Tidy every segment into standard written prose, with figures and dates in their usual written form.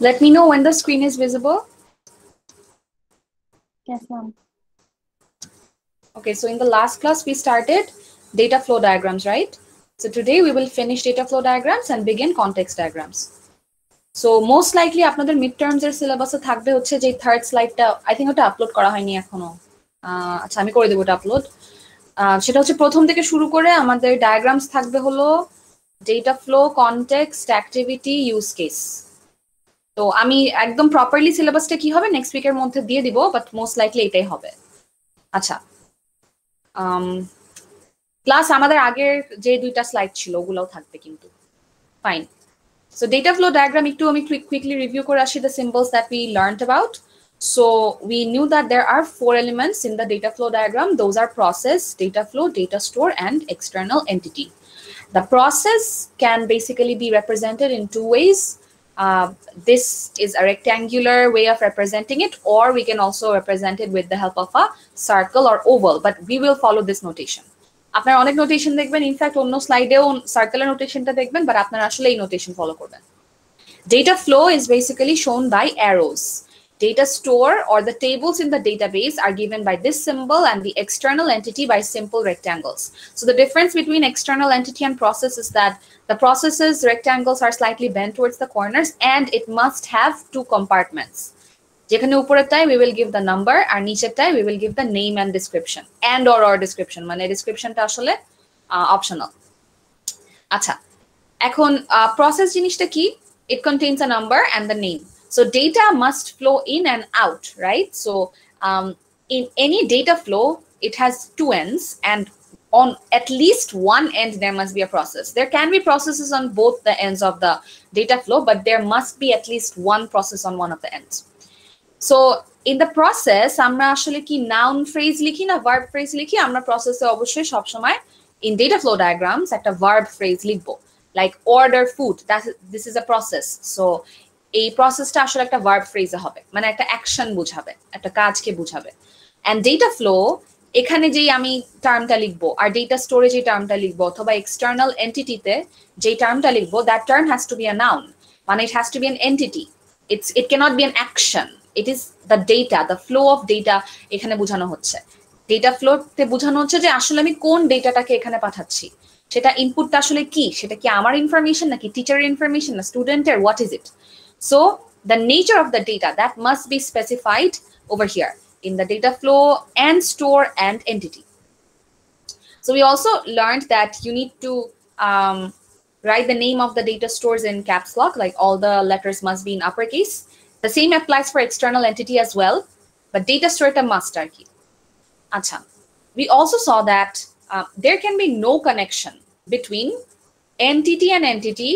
Let me know when the screen is visible. Yes, ma'am. Okay, so in the last class, we started data flow diagrams, right? So today we will finish data flow diagrams and begin context diagrams. So most likely আপনাদের midterms এর syllabus-এ থাকবে হচ্ছে যে third slide-টা I think ওটা upload করা হয়নি এখনো। আচ্ছা আমি করে দেব ওটা আপলোড। সেটা হচ্ছে প্রথম থেকে শুরু করে আমাদের ডায়াগ্রামস থাকবে হলো data flow, context, activity, use case. তো আমি একদম প্রপারলি সিলেবাসটা কি হবে নেক্সট উইকের মধ্যে দিয়ে দিব, বাট মোস্ট লাইকলি এটাই হবে। আচ্ছা, প্লাস আমাদের আগের যে দুইটা স্লাইড ছিল ওগুলোও থাকবে কিন্তু। Fine. So data flow diagram একটু আমি quickly review করে আসি the symbols that we learned about. So we knew that there are 4 elements in the data flow diagram. Those are process, data flow, data store, and external entity. The process can basically be represented in two ways. This is a rectangular way of representing it, or we can also represent it with the help of a circle or oval, but we will follow this notation. আপনারা অনেক notation দেখবেন, in fact অন্য স্লাইডেও সার্কেলের নোটেশনটা দেখবেন, but আপনারা আসলে এই notation follow করবেন। Data flow is basically shown by arrows. Data store or the tables in the database are given by this symbol and the external entity by simple rectangles. So the difference between external entity and process is that the processes rectangles are slightly bent towards the corners and it must have two compartments. যেখানে উপরেরটায় we will give the number R নিচেরটায় we will give the name and description and or description, মানে descriptionটা আসলে optional. আচ্ছা, এখন process জিনিসটা কি? It contains a number and the name. So data must flow in and out, right? So in any data flow, it has two ends, and on at least one end, there must be a process. There can be processes on both the ends of the data flow, but there must be at least one process on one of the ends. So in the process, আমরা আসলে কি noun phrase লিখি না verb phrase লিখি? আমরা process-এ অবশ্যই সবসময় in data flow diagrams একটা verb phrase লিখবো, like order food. This is a process. So এই process-টা আসলে একটা verb phrase হবে, মানে একটা action বুঝাবে, একটা কাজকে বুঝাবে। And data flow, এখানে যেই আমি টার্মটা লিখবো আর data storage যে টার্মটা লিখবো অথবা external entity-তে যে টার্মটা লিখবো, that term has to be a noun, মানে it has to be an entity. It cannot be an action. It is the data, the flow of data এখানে বোঝানো হচ্ছে। ডেটা ফ্লোতে বোঝানো হচ্ছে যে আসলে আমি কোন ডেটাটাকে এখানে পাঠাচ্ছি, সেটা ইনপুটটা আসলে কি, সেটা কি আমার ইনফরমেশন নাকি টিচারের ইনফরমেশন না স্টুডেন্টের, what is it? So the nature of the data that must be specified over here in the data flow and store and entity. So we also learned that you need to write the name of the data stores in caps lock, like all the letters must be in uppercase. The same applies for external entity as well, but data store a must arki. Acha. We also saw that there can be no connection between entity and entity,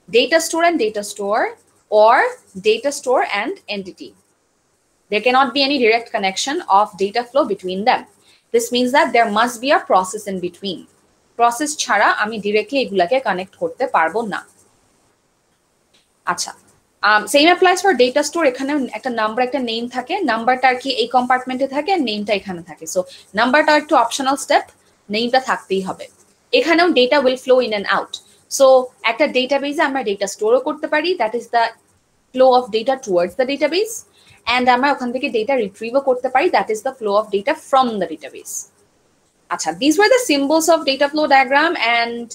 data store and data store, or data store and entity. There cannot be any direct connection of data flow between them. This means that there must be a process in between. Process ছাড়া আমি directly এগুলাকে connect করতে পারবো না। আচ্ছা, same applies for data store. এখানে একটা number একটা নেম থাকে, নাম্বারটা আর কি এই কম্পার্টমেন্টে থাকে, নেমটা এখানে থাকে। সো নাম্বারটা একটু অপশনাল স্টেপ, নেমটা থাকতেই হবে। এখানেও data will flow in and out. So একটা ডেটাবেসে আমরা ডেটা স্টোরও করতে পারি, that is the flow of data towards the database, and আমরা ওখান থেকে ডেটা রিট্রিভও করতে পারি, that is the flow of data from the database. আচ্ছা, this were the symbols of data flow diagram, and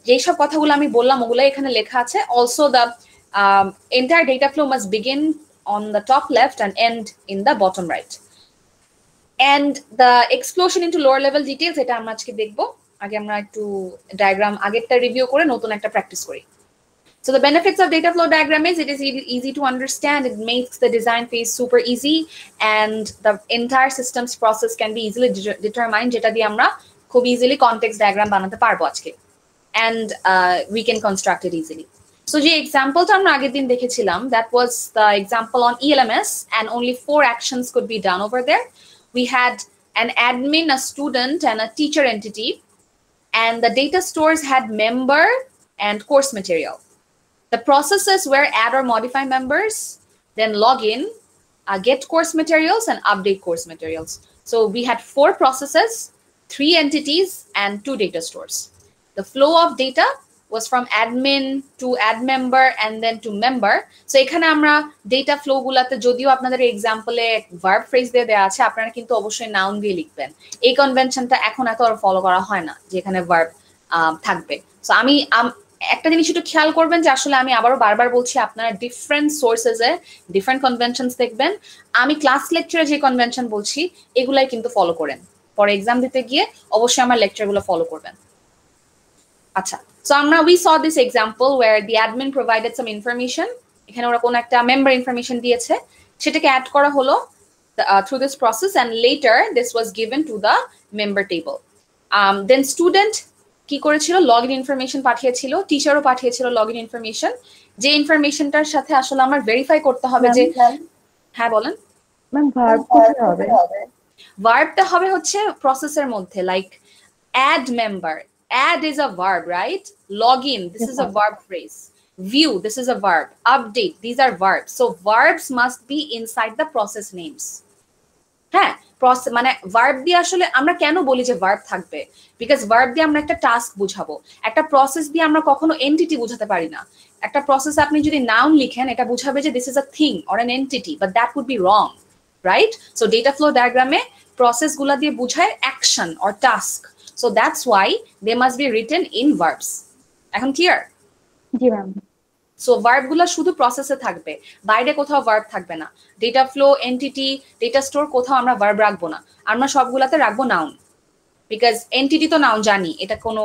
যেসব কথাগুলো আমি বললাম ওগুলো এখানে লেখা আছে। Also the entire data flow must begin on the top left and end in the bottom right. And the explosion into lower level details, এটা আমরা আজকে দেখব। আগে আমরা একটু ডায়াগ্রাম আগেরটা রিভিউ করে নতুন একটা প্র্যাকটিস করি। So the benefits of data flow diagram is it is easy to understand, it makes the design phase super easy, and the entire system's process can be easily determined, যেটা দিয়ে আমরা খুব easily context diagram বানাতে পারবো আজকে, and we can construct it easily. So the example আমরা আগের দিন দেখেছিলাম, that was the example on ELMS, and only 4 actions could be done over there. We had an admin, a student, and a teacher entity, and the data stores had member and course material. The processes were add or modify members, then log in, get course materials, and update course materials. So we had 4 processes, 3 entities, and 2 data stores. The flow of data was from admin to add member and then to member. So এখানে আমরা data flow গুলাতে যদিও আপনাদের এক্সাম্পলে verb phrase দিয়ে দেওয়া আছে, আপনারা কিন্তু অবশ্যই noun দিয়ে লিখবেন। এই কনভেনশনটা এখন এত আর ফলো করা হয় না যে এখানে verb থাকবে। সো আমি একটা জিনিস একটু খেয়াল করবেন যে আসলে আমি আবারও বারবার বলছি, আপনারা ডিফারেন্ট সোর্সেসে ডিফারেন্ট কনভেনশনস দেখবেন। আমি ক্লাস লেকচারে যে কনভেনশন বলছি এগুলাই কিন্তু ফলো করেন, পরে এক্সাম দিতে গিয়ে অবশ্যই আমার লেকচারগুলো ফলো করবেন। আচ্ছা, সো আমরা we saw this example where the admin provided some information, এখানে ওরা কোন একটা মেম্বার ইনফরমেশন দিয়েছে, সেটাকে অ্যাড করা হলো through this process and later this was given to the member table. Then student কি করেছিল, লগইন ইনফরমেশন পাঠিয়েছিল, টিচারও পাঠিয়েছিল লগইন ইনফরমেশন, যে ইনফরমেশনটার সাথে আসলে আমার ভেরিফাই করতে হবে যে হ্যাঁ বলেন ম্যাম ভার্ব কোথায় হবে? ভার্বটা হবে হচ্ছে প্রসেসের মধ্যে, like add member, add is a verb, right? Login, this is a verb phrase. View, this is a verb. Update, these are verbs. So verbs must be inside the process names. হ্যাঁ, মানে verb দিয়ে আসলে আমরা কেন বলি যে verb থাকবে, because verb দিয়ে আমরা একটা টাস্ক বুঝাবো। একটা প্রসেস দিয়ে আমরা কখনো এন্টিটি বুঝাতে পারি না। একটা প্রসেস আপনি যদি নাউন লিখেন, এটা বুঝাবে যে this is a thing or an entity, but that would be wrong, right? So data flow ডায়াগ্রামে প্রসেস গুলা দিয়ে বুঝায় action or task. So that's why they must be written in verbs. এখন ক্লিয়ার? জি ম্যাম। সো ভার্ব গুলা শুধু প্রসেসে থাকবে, বাইরে কোথাও ভার্ব থাকবে না। Data flow, entity, data store কোথাও আমরা ভার্ব রাখবো না, আমরা সবগুলাতে রাখবো নাউন। বিকজ এন্টিটি তো নাউন জানি, এটা কোনো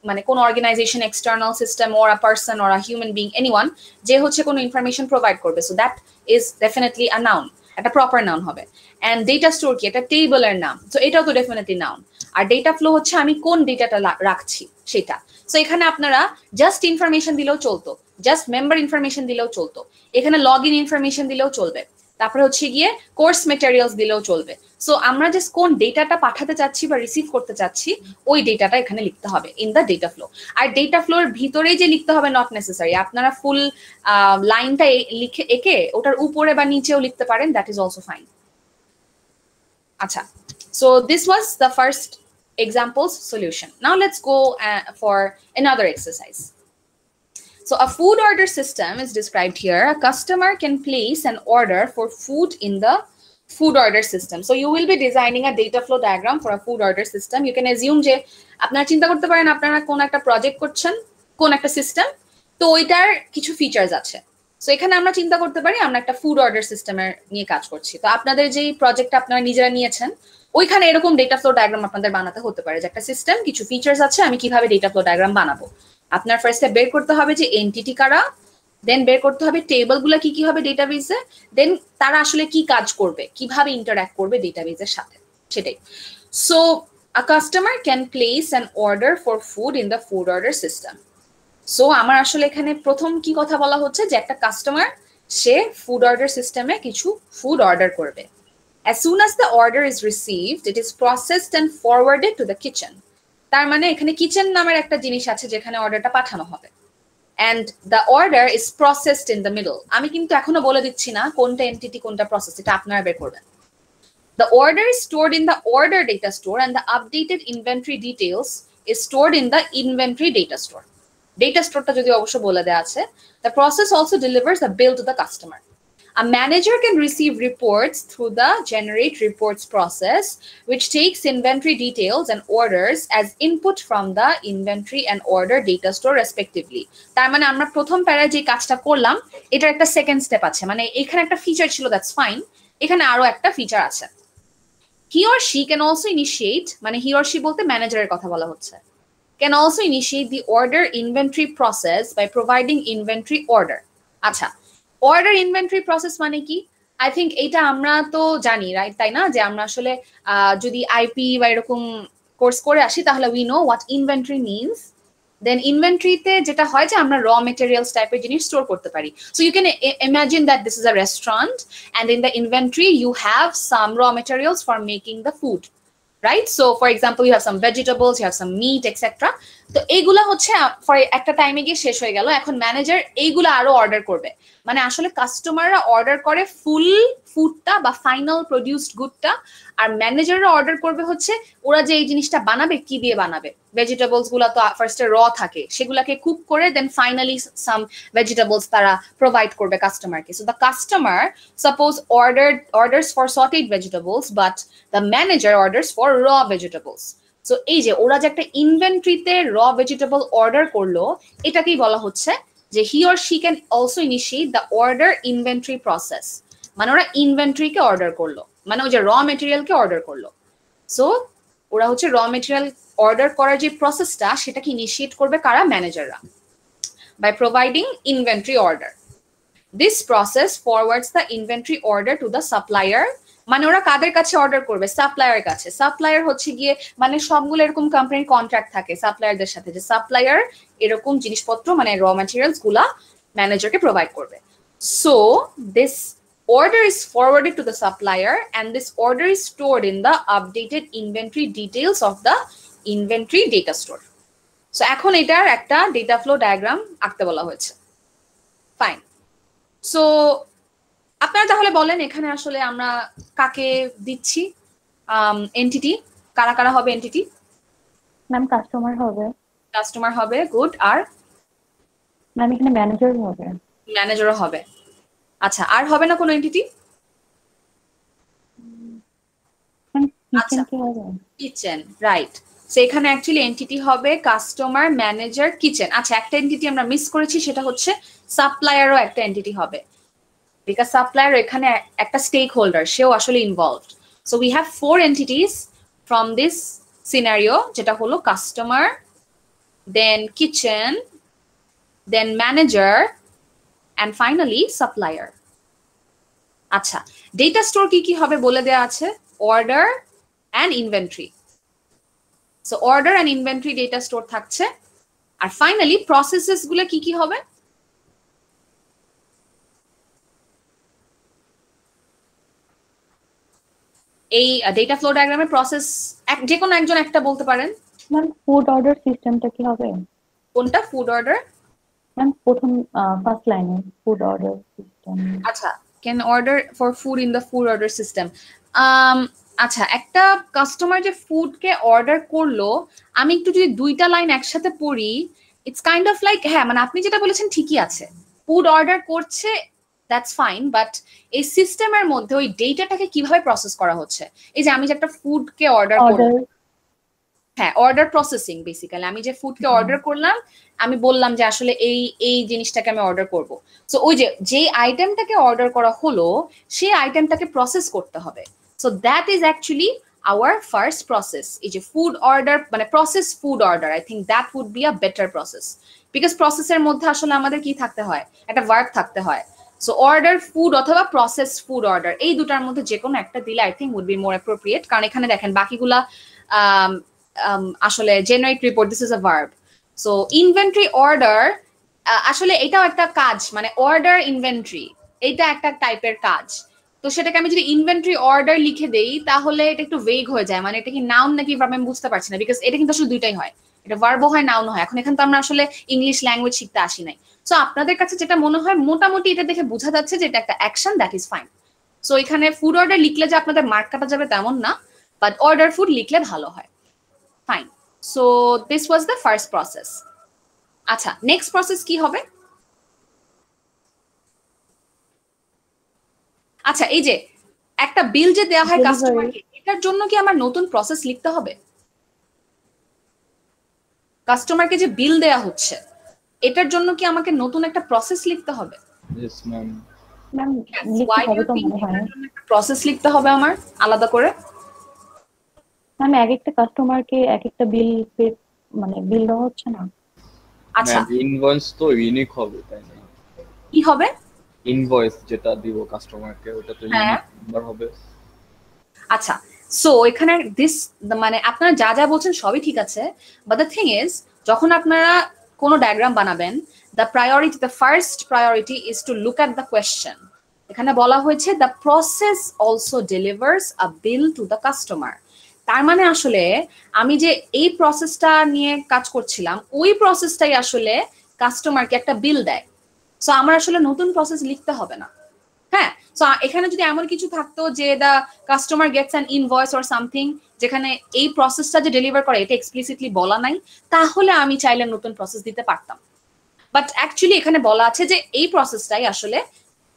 মানে কোন organization, external system or a person or a human being, anyone যে হচ্ছে কোনো ইনফরমেশন প্রোভাইড করবে, so that is definitely a noun, একটা প্রপার নাউন হবে। অ্যান্ড ডেটা স্টোর কি, এটা টেবলের নাম, সো এটাও তো ডেফিনেটলি নাউন। আর ডেটা ফ্লো হচ্ছে আমি কোন ডেটাটা রাখছি সেটা। সো এখানে আপনারা জাস্ট ইনফরমেশন দিলেও চলতো, জাস্ট মেম্বার ইনফরমেশন দিলেও চলতো, এখানে লগ ইন ইনফরমেশন দিলেও চলবে, তারপরে হচ্ছে গিয়ে কোর্স মেটেরিয়ালস দিলেও চলবে। সো আমরা জাস্ট কোন ডেটাটা পাঠাতে চাচ্ছি বা রিসিভ করতে চাচ্ছি ওই ডেটাটা এখানে লিখতে হবে ইন দ্য ডেটা ফ্লো। আর ডেটা ফ্লোর ভিতরেই যে লিখতে হবে নট নেসেসারি, আপনারা ফুল লাইনটা লিখে এঁকে ওটার উপরে বা নিচেও লিখতে পারেন, দ্যাট ইজ অলসো ফাইন। আচ্ছা, so this was the first example's solution. Now let's go for another exercise. So a food order system is described here. A customer can place an order for food in the food order system. So you will be designing a data flow diagram for a food order system. You can assume যে আপনারা চিন্তা করতে পারেন আপনারা কোন একটা project করছেন, কোন একটা সিস্টেম, তো ওইটার কিছু ফিচার্স আছে। সো এখানে আমরা চিন্তা করতে পারি আমরা একটা ফুড অর্ডার সিস্টেমের নিয়ে কাজ করছি। তো আপনাদের যেই প্রজেক্টটা আপনারা নিজেরা নিয়েছেন ওইখানে এরকম ডেটা ফ্লো ডায়াগ্রাম আপনাদের বানাতে হতে পারে, যে একটা সিস্টেম, কিছু ফিচার্স আছে, আমি কিভাবে ডেটা ফ্লো ডায়াগ্রাম বানাবো। আপনার ফার্স্টে বের করতে হবে যে এন্টিটি কারা, দেন বের করতে হবে টেবল গুলা কি কি হবে ডেটাবেসে, দেন তারা আসলে কি কাজ করবে, কিভাবে ইন্টারঅ্যাক্ট করবে ডেটাবেসের সাথে, সেটাই। So a customer can place an order for food in the food order system. So আমার আসলে এখানে প্রথম কি কথা বলা হচ্ছে যে একটা কাস্টমার সে ফুড অর্ডার সিস্টেমে কিছু ফুড অর্ডার করবে। As soon as the order is received, it is processed and forwarded to the kitchen. তার মানে এখানে কিচেন নামের একটা জিনিস আছে যেখানে অর্ডারটা পাঠানো হবে। And the order is processed in the middle. আমি কিন্তু এখনো বলে দিচ্ছি না কোনটা এন্টিটি কোনটা প্রসেস, এটা আপনারা বের করবেন। The order is stored in the order data store and the updated inventory details is stored in the inventory data store. Data storeটা যদি অবশ্য বলে দেয়া আছে। The process also delivers a bill to the customer. A manager can receive reports through the generate reports process, which takes inventory details and orders as input from the inventory and order data store respectively. তার মানে আমরা প্রথম প্যারায় যে কাজটা করলাম এটার একটা second step আছে, মানে এখানে একটা ফিচার ছিল, দ্যাটস ফাইন, এখানে আরো একটা ফিচার আছে। He or she can also initiate, মানে he or she বলতে ম্যানেজারের কথা বলা হচ্ছে, can also initiate the order inventory process by providing inventory order. আচ্ছা, অর্ডার ইনভেন্টরি প্রসেস মানে কি? আই থিঙ্ক এটা আমরা তো জানি, রাইট? তাই না, যে আমরা আসলে যদি আইপি বা এরকম কোর্স করে আসি তাহলে we know what inventory means. Then ইনভেন্টরিতে যেটা হয় যে আমরা র মেটেরিয়ালস টাইপের জিনিস স্টোর করতে পারি। So you can imagine that this is a restaurant and in the inventory you have some raw materials for making the food, right? So for example, you have some vegetables, you have some meat, etc. তো এইগুলা হচ্ছে for একটা টাইমে গিয়ে শেষ হয়ে গেল, এখন ম্যানেজার এইগুলো আরো অর্ডার করবে। মানে আসলে কাস্টমাররা অর্ডার করে ফুল ফুডটা বা ফাইনাল প্রডিউসড গুডটা, আর ম্যানেজাররা অর্ডার করবে হচ্ছে ওরা যে এই জিনিসটা বানাবে কি দিয়ে বানাবে। ভেজিটেবলস গুলো তো ফার্স্টে র থাকে, সেগুলাকে কুক করে দেন ফাইনালি সাম ভেজিটেবলস তারা প্রোভাইড করবে কাস্টমারকে। So the customer suppose orders for sautéed vegetables, but the manager orders for র ভেজিটেবলস। সো এই যে ওরা যে একটা ইনভেন্টরিতে র ভেজিটেবল অর্ডার করলো, এটাকেই বলা হচ্ছে যে he or she can also initiate the order inventory process. মানে ওরা ইনভেন্টরিকে অর্ডার করলো, মানে ওই যে র মেটেরিয়ালকে অর্ডার করলো। সো ওরা হচ্ছে র মেটেরিয়াল অর্ডার করার যে প্রসেসটা সেটাকে ইনিশিয়েট করবে কারা? ম্যানেজাররা, by providing inventory order. This process forwards the inventory order to the supplier. মানে ওরা কাদের কাছে অর্ডার করবে? সাপ্লায়ার কাছে। সাপ্লায়ার হচ্ছে গিয়ে মানে সবগুলো এরকম কোম্পানির কন্ট্রাক্ট থাকে সাপ্লায়ারদের সাথে, যে সাপ্লায়ার এরকম জিনিসপত্র মানে র ম্যাটেরিয়ালস গুলা ম্যানেজারকে প্রোভাইড করবে। So this order is forwarded to the supplier and this order is stored in the updated inventory details of the inventory data store. So এখন এটার একটা data flow diagram আঁকতে বলা হয়েছে। ফাইন। সো আপনারা তাহলে বলেন এখানে আসলে আমরা কাকে দিচ্ছি এন্টিটি? কারা কারা হবে এন্টিটি? ম্যাম কাস্টমার হবে। কাস্টমার হবে, গুড। আর ম্যাম এখানে ম্যানেজার হবে। ম্যানেজারও হবে। আচ্ছা, আর হবে না কোনো এন্টিটি? কিচেন কি হবে? Kitchen, right. সো এখানে অ্যাকচুয়ালি এন্টিটি হবে কাস্টমার, ম্যানেজার, কিচেন। আচ্ছা, একটা এন্টিটি আমরা মিস করেছি, সেটা হচ্ছে সাপ্লায়ারও একটা এন্টিটি হবে, বিকজ সাপ্লায়ার এখানে একটা স্টেক হোল্ডার, সেও আসলে ইনভলভড। So we have 4 entities from this scenario, যেটা হলো customer, then kitchen, then manager, and finally supplier. আচ্ছা, ডেটা স্টোর কি কি হবে বলে দেয়া আছে? Order and inventory. So order and inventory data store থাকছে। আর ফাইনালি প্রসেসেস গুলো কি কি হবে? এই ডেটা ফ্লো ডায়াগ্রামে প্রসেস যে কোনো একজন একটা বলতে পারেন। ম্যাম ফুড অর্ডার সিস্টেমটা কি হবে? কোনটা ফুড অর্ডার? ম্যাম প্রথম ফার্স্ট লাইনে ফুড অর্ডার সিস্টেম। আচ্ছা, can order for food in the food order system. আচ্ছা, একটা কাস্টমার যে ফুডকে অর্ডার করলো, আমি একটু যদি দুইটা লাইন একসাথে পড়ি, ইটস কাইন্ড অফ লাইক, হ্যাঁ মানে আপনি যেটা বলেছেন ঠিকই আছে, ফুড অর্ডার করছে, দ্যাটস ফাইন, বাট এই সিস্টেমের মধ্যে ওই ডেটাটাকে কিভাবে প্রসেস করা হচ্ছে? এই যে আমি যে একটা ফুডকে অর্ডার করলাম, হ্যাঁ অর্ডার প্রসেসিং বেসিক্যালি, আমি যে ফুডকে অর্ডার করলাম, আমি বললাম যে আসলে এই এই জিনিসটাকে আমি অর্ডার করব। সো ওই যে আইটেমটাকে অর্ডার করা হলো, সেই আইটেমটাকে প্রসেস করতে হবে। So that is actually our first process. এই যে ফুড অর্ডার মানে process food order, I think that would be a better process, because প্রসেসের মধ্যে আসলে আমাদের কি থাকতে হয়? একটা ভার্ব থাকতে হয়। সো অর্ডার ফুড অথবা প্রসেস ফুড অর্ডার, এই দুটার মধ্যে যে কোনো একটা দিলে I think would be more appropriate, কারণ এখানে দেখেন বাকিগুলা আসলে generate report, this is a verb. So inventory order আসলে এটাও একটা কাজ, মানে অর্ডার ইনভেন্টরি এটা একটা টাইপের কাজ। তো সেটাকে আমি যদি ইনভেন্টরি অর্ডার লিখে দেই তাহলে এটা একটু ভেগ হয়ে যায়, মানে এটা কি নাউন নাকি ভার্ব আমি বুঝতে পারছি না, বিকজ এটা কিন্তু আসলে দুইটাই হয়, এটা ভার্বও হয় নাউন হয়। এখন এখানে তো আমরা আসলে ইংলিশ ল্যাঙ্গুয়েজ শিখতে আসি নাই। সো আপনাদের কাছে যেটা মনে হয় মোটামুটি এটা দেখে বোঝা যাচ্ছে যে এটা একটা action, that is fine. So এখানে ফুড অর্ডার লিখলে যে আপনাদের মার্ক কাটা যাবে তেমন না, বাট অর্ডার ফুড লিখলে ভালো হয়। Fine. So this was the first process. আচ্ছা, next process কি হবে? আচ্ছা, এই যে একটা বিল যে দেয়া হয় কাস্টমারকে, এটার জন্য কি আমার নতুন প্রসেস লিখতে হবে? কাস্টমারকে যে বিল দেয়া হচ্ছে, এটার জন্য কি আমাকে নতুন একটা প্রসেস লিখতে হবে? Yes, ma'am. ম্যাম লিখতে হবে তো মনে হয়। প্রসেস লিখতে হবে আমার আলাদা করে? ম্যাম এক একটা কাস্টমারকে এক একটা বিল মানে বিল দেওয়া হচ্ছে না। আচ্ছা, ইনভয়েস তো ইউনিক হবে তাই না? কি হবে? ইনভয়েস যেটা দিব কাস্টমারকে ওটা তো ইউনিক নাম্বার হবে। আচ্ছা, সো এখানে দিস মানে আপনারা যা যা বলছেন সবই ঠিক আছে, বাট দ্য থিং ইজ যখন আপনারা কোনো ডায়াগ্রাম বানাবেন, the first priority is to look at the question. এখানে বলা হয়েছে the process also delivers a bill to the customer. তার মানে আসলে আমি যে এই প্রসেসটা নিয়ে কাজ করছিলাম ওই প্রসেসটাই আসলে কাস্টমারকে একটা বিল দেয়। সো আমার আসলে নতুন প্রসেস লিখতে হবে না। হ্যাঁ, সো এখানে যদি এমন কিছু থাকতো যে the customer gets an invoice or something, যেখানে এই প্রসেসটা যে ডেলিভার করে এটা এক্সপ্লিসিটলি বলা নাই, তাহলে আমি চাইলে নতুন প্রসেস দিতে পারতাম। বাট অ্যাকচুয়ালি এখানে বলা আছে যে এই প্রসেসটাই আসলে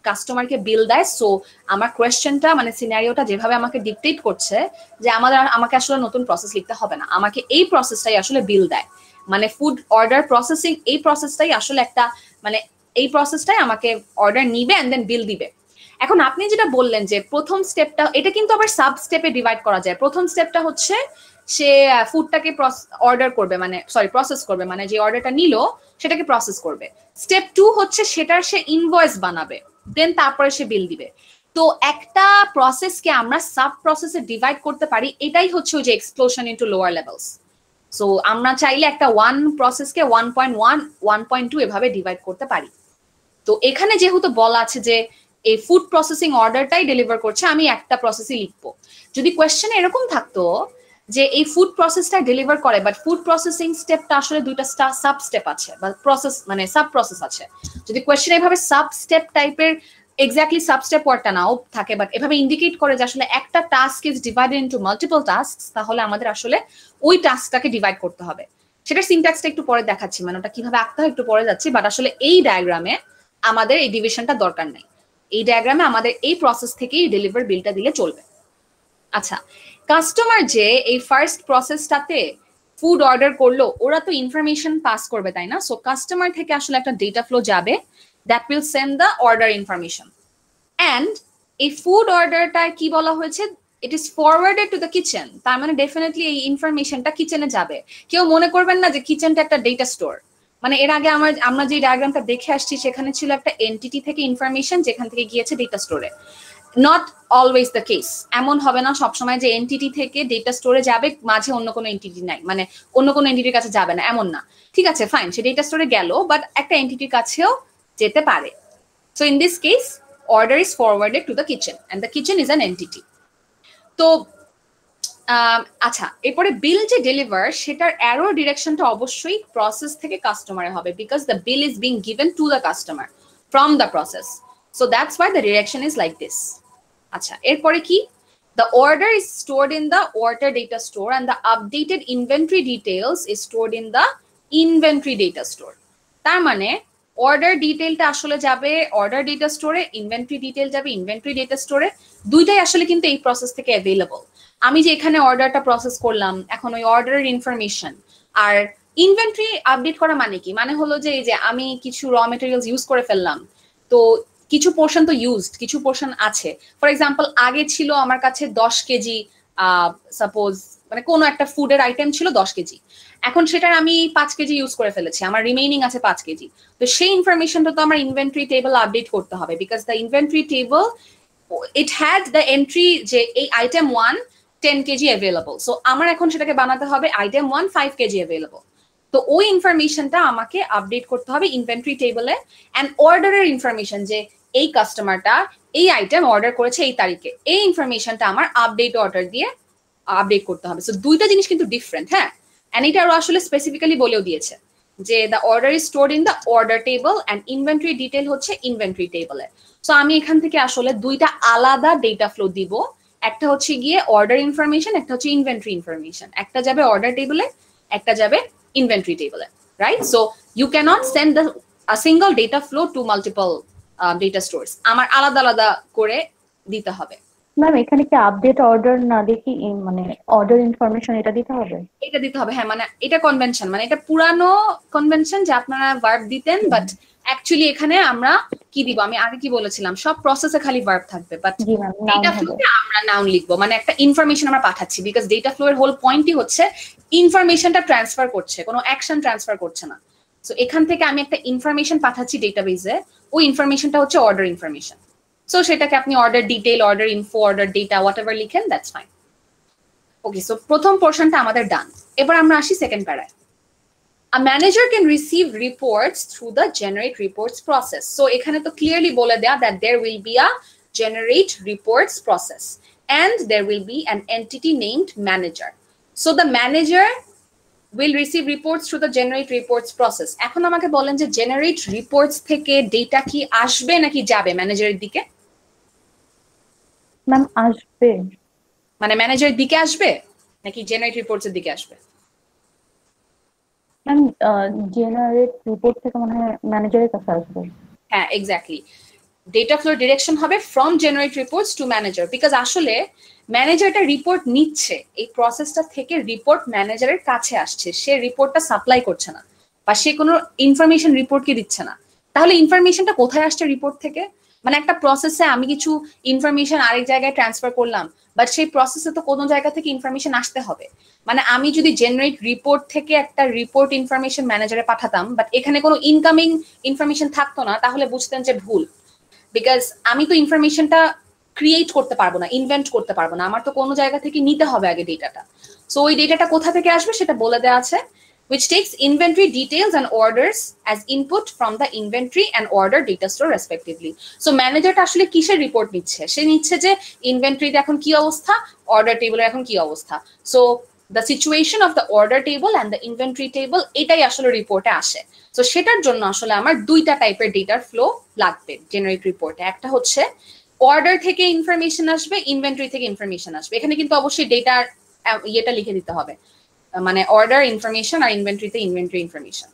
কাস্টমারকে বিল দেয়। সো আমার কোয়েশ্চেনটা মানে সিনারিওটা যেভাবে আমাকে ডিকটেট করছে যে আমাকে আসলে নতুন প্রসেস লিখতে হবে না, আমাকে এই প্রসেসটাই আসলে বিল দেয়। মানে ফুড অর্ডার প্রসেসিং এই প্রসেসটাই আসলে একটা মানে এই প্রসেসটাই আমাকে অর্ডার নিবে এন্ড দেন বিল দিবে। এখন আপনি যেটা বললেন যে প্রথম স্টেপটা, এটা কিন্তু আবার সাব স্টেপে ডিভাইড করা যায়। প্রথম স্টেপটা হচ্ছে সে ফুডটাকে অর্ডার করবে, মানে সরি প্রসেস করবে, মানে যে অর্ডারটা নিল সেটাকে প্রসেস করবে। স্টেপ 2 হচ্ছে সেটার সে ইনভয়েস বানাবে, দেন তারপরে সে বিল দিবে। তো একটা প্রসেসকে আমরা সাব প্রসেসে ডিভাইড করতে পারি, এটাই হচ্ছে ওই যে explosion into lower levels. So আমরা চাইলে একটা 1 প্রসেসকে 1.1 1.2 এভাবে ডিভাইড করতে পারি। তো এখানে যেহেতু বলা আছে যে এই ফুড প্রসেসিং অর্ডারটাই ডেলিভার করছে, আমি একটা প্রসেসই লিখবো। যদি কোয়েশ্চেনে এরকম থাকতো যে এই ফুড প্রসেসটা ডেলিভার করে বাট ফুড প্রসেসিং স্টেপটা আসলে দুইটা সাব স্টেপ আছে বা প্রসেস মানে সাব প্রসেস আছে, যদি কোয়েশ্চেন এভাবে সাব স্টেপ টাইপের এক্স্যাক্টলি সাব স্টেপ ওয়ার্ডটা নাও থাকে বাট এভাবে ইন্ডিকেট করে যে আসলে একটা task is divided into multiple tasks, তাহলে আমাদের আসলে ওই টাস্কটাকে ডিভাইড করতে হবে। সেটার সিনট্যাক্সটা একটু পরে দেখাচ্ছি, মানে ওটা কিভাবে আঁকতে হয় একটু পরে যাচ্ছি। বাট আসলে এই ডায়াগ্রামে আমাদের এই ডিভিশনটা দরকার নাই। এই ডায়াগ্রামে আমাদের এই প্রসেস থেকেই ডেলিভার বিলটা দিলে চলবে। আচ্ছা, কাস্টমার যে এই ফার্স্ট প্রসেসটাতে ফুড অর্ডার করলো, ওরা তো ইনফরমেশন পাস করবে, তাই না? সো কাস্টমার থেকে আসলে একটা ডেটা ফ্লো যাবে that will send the order information. And এই ফুড অর্ডারটা কি বলা হয়েছে, it is forwarded to the kitchen. তার মানে ডেফিনেটলি এই ইনফরমেশনটা কিচেনে যাবে। কেউ মনে করবেন না যে কিচেনটা একটা ডেটা স্টোর। মানে এর আগে আমরা যে ডায়াগ্রামটা দেখে আসছি সেখানে ছিল একটা এন্টিটি থেকে ইনফরমেশন, যেখান থেকে গিয়েছে ডেটা স্টোরে। নট অলওয়েজ দ্য কেস, এমন হবে না সবসময় যে এন্টিটি থেকে ডেটা স্টোরে যাবে, মাঝে অন্য কোনো এন্টিটি নাই, মানে অন্য কোনো এন্টিটির কাছে যাবে না, এমন না। ঠিক আছে, ফাইন, সে ডেটা স্টোরে গেল বাট একটা এন্টিটির কাছেও যেতে পারে। So in this case order is forwarded to the kitchen and the kitchen is an entity. তো আচ্ছা, এরপরে বিল যে ডেলিভার সেটার অ্যারো ডিরেকশনটা অবশ্যই প্রসেস থেকে কাস্টমারে হবে, because the bill is being given to the customer from the process. So that's why the direction is like this. আচ্ছা, এরপরে কি, the order is stored in the order data store and the updated inventory details is stored in the inventory data store. তার মানে order ডিটেইলটা আসলে যাবে order data স্টোরে, inventory detail যাবে inventory data স্টোরে। দুইটাই আসলে কিন্তু এই প্রসেস থেকে অ্যাভেলেবল। আমি যে এখানে অর্ডারটা প্রসেস করলাম, এখন ওই অর্ডারের ইনফরমেশন আর ইনভেন্টরি আপডেট করা মানে কি, মানে হলো যে এই যে আমি কিছু র মেটেরিয়ালস ইউজ করে ফেললাম, তো কিছু পোর্শন তো ইউজড, কিছু পোর্শন আছে। ফর এক্সাম্পল, আগে ছিল আমার কাছে 10 কেজি সাপোজ মানে কোনো একটা ফুডের আইটেম ছিল 10 কেজি, এখন সেটার আমি 5 কেজি ইউজ করে ফেলেছি, আমার রিমেইনিং আছে 5 কেজি। তো সেই ইনফরমেশনটা তো আমার ইনভেন্টরি টেবল আপডেট করতে হবে, because the inventory table it had the entry যে এই আইটেম 1 10 কেজি অ্যাভেলেবল। সো আমার এখন সেটাকে বানাতে হবে আইটেম 1 5 কেজি অ্যাভেলেবল। তো ওই ইনফরমেশনটা আমাকে আপডেট করতে হবে ইনভেন্টরি টেবলে। অ্যান্ড অর্ডারের ইনফরমেশন যে এই কাস্টমারটা এই আইটেম অর্ডার করেছে এই তারিখে, এই ইনফরমেশনটা আমার আপডেট অর্ডার দিয়ে আপডেট করতে হবে। সো দুইটা জিনিস কিন্তু ডিফারেন্ট। হ্যাঁ, অ্যান্ড এটা আরো আসলে স্পেসিফিক্যালি বলেও দিয়েছে যে the order is stored in the order table and inventory detail হচ্ছে ইনভেন্টরি টেবলে। সো আমি এখান থেকে আসলে দুইটা আলাদা ডেটা ফ্লো দিব, একটা হচ্ছে গিয়ে অর্ডার ইনফরমেশন, একটা হচ্ছে ইনভেন্টরি ইনফরমেশন। একটা যাবে অর্ডার টেবলে, একটা যাবে ইনভেন্টরি টেবলে, right? So you can't send the uh single data flow to multiple data stores, আমার আলাদা আলাদা করে দিতে হবে। ম্যাম এখানে কি আপডেট অর্ডার না দেখি মানে অর্ডার ইনফরমেশন এটা দিতে হবে? এটা দিতে হবে, হ্যাঁ। মানে এটা কনভেনশন, মানে এটা পুরানো কনভেনশন যে আপনারা ভার্ব দিতেন, বাট অ্যাকচুয়ালি এখানে আমরা কি দিব, আমি আগে কি বলেছিলাম, সব প্রসেসে খালি ভার্ব থাকবে, বাট ডেটা ফ্লোতে আমরা নাউন লিখবো, মানে একটা ইনফরমেশন আমরা পাঠাচ্ছি, বিকজ ডেটা ফ্লো এর হোল পয়েন্টই হচ্ছে ইনফরমেশনটা ট্রান্সফার করছে, কোনো অ্যাকশন ট্রান্সফার করছে না। সো এখান থেকে আমি একটা ইনফরমেশন পাঠাচ্ছি ডেটাবেজে, ওই ইনফরমেশনটা হচ্ছে অর্ডার ইনফরমেশন। সো সেটাকে আপনি order detail, order info, order data, what ever লিখেন, দ্যাটস ফাইন। ওকে, সো প্রথম পোর্শনটা আমাদের ডান। এবার আমরা আসি second প্যারায়। A manager can receive reports through the generate reports process. So এখানে তো ক্লিয়ারলি বলে দেয়া that there will be a generate reports process. and there will be an entity named manager. So the manager will receive reports through the generate reports process. এখন আমাকে বলেন যে generate reports থেকে data কি আসবে নাকি যাবে ম্যানেজারের দিকে? ম্যাম আসবে। মানে ম্যানেজারের দিকে আসবে নাকি generate reports এর দিকে আসবে? ম্যাম জেনারেট রিপোর্ট থেকে মনে হয় ম্যানেজারের কাছে আসবে। হ্যাঁ, এক্স্যাক্টলি। ডেটা ফ্লো ডিরেকশন হবে from generate reports to manager, because আসলে ম্যানেজারটা রিপোর্ট নিচ্ছে, এই প্রসেসটা থেকে রিপোর্ট ম্যানেজারের কাছে আসছে, সে রিপোর্টটা সাপ্লাই করছে না বা সে কোনো ইনফরমেশন রিপোর্টকে দিচ্ছে না। তাহলে ইনফরমেশনটা কোথায় আসছে রিপোর্ট থেকে? মানে একটা প্রসেসে আমি কিছু ইনফরমেশন আরেক জায়গায় ট্রান্সফার করলাম, বাট সেই প্রসেসে তো কোনো জায়গা থেকে ইনফরমেশন আসতে হবে। মানে আমি যদি জেনারেট রিপোর্ট থেকে একটা রিপোর্ট ইনফরমেশন ম্যানেজারে পাঠাতাম, বাট এখানে কোনো ইনকামিং ইনফরমেশন থাকতো না, তাহলে বুঝতেন যে ভুল। বিকজ আমি তো ইনফরমেশনটা ক্রিয়েট করতে পারবো না, ইনভেন্ট করতে পারবো না, আমার তো কোনো জায়গা থেকে নিতে হবে আগে ডেটাটা। সো ওই ডেটাটা কোথা থেকে আসবে সেটা বলে দেওয়া আছে, which takes inventory details and orders as input from the inventory and order data store respectively. So ম্যানেজারটা আসলে কিসের রিপোর্ট নিচ্ছে? সে নিচ্ছে যে ইনভেন্টরিতে এখন কি অবস্থা, অর্ডার টেবিলের এখন কি অবস্থা। So the situation of the order table and the inventory table এটাই আসলে রিপোর্টে আসে। তো সেটার জন্য আসলে আমার দুইটা টাইপের ডেটার ফ্লো লাগবে জেনারেট রিপোর্টে। একটা হচ্ছে অর্ডার থেকে ইনফরমেশন আসবে, ইনভেন্টরি থেকে ইনফরমেশন আসবে। এখানে কিন্তু অবশ্যই ডেটার ইয়েটা লিখে দিতে হবে, মানে অর্ডার ইনফরমেশন আর ইনভেন্টরিতে ইনভেন্টরি ইনফরমেশন।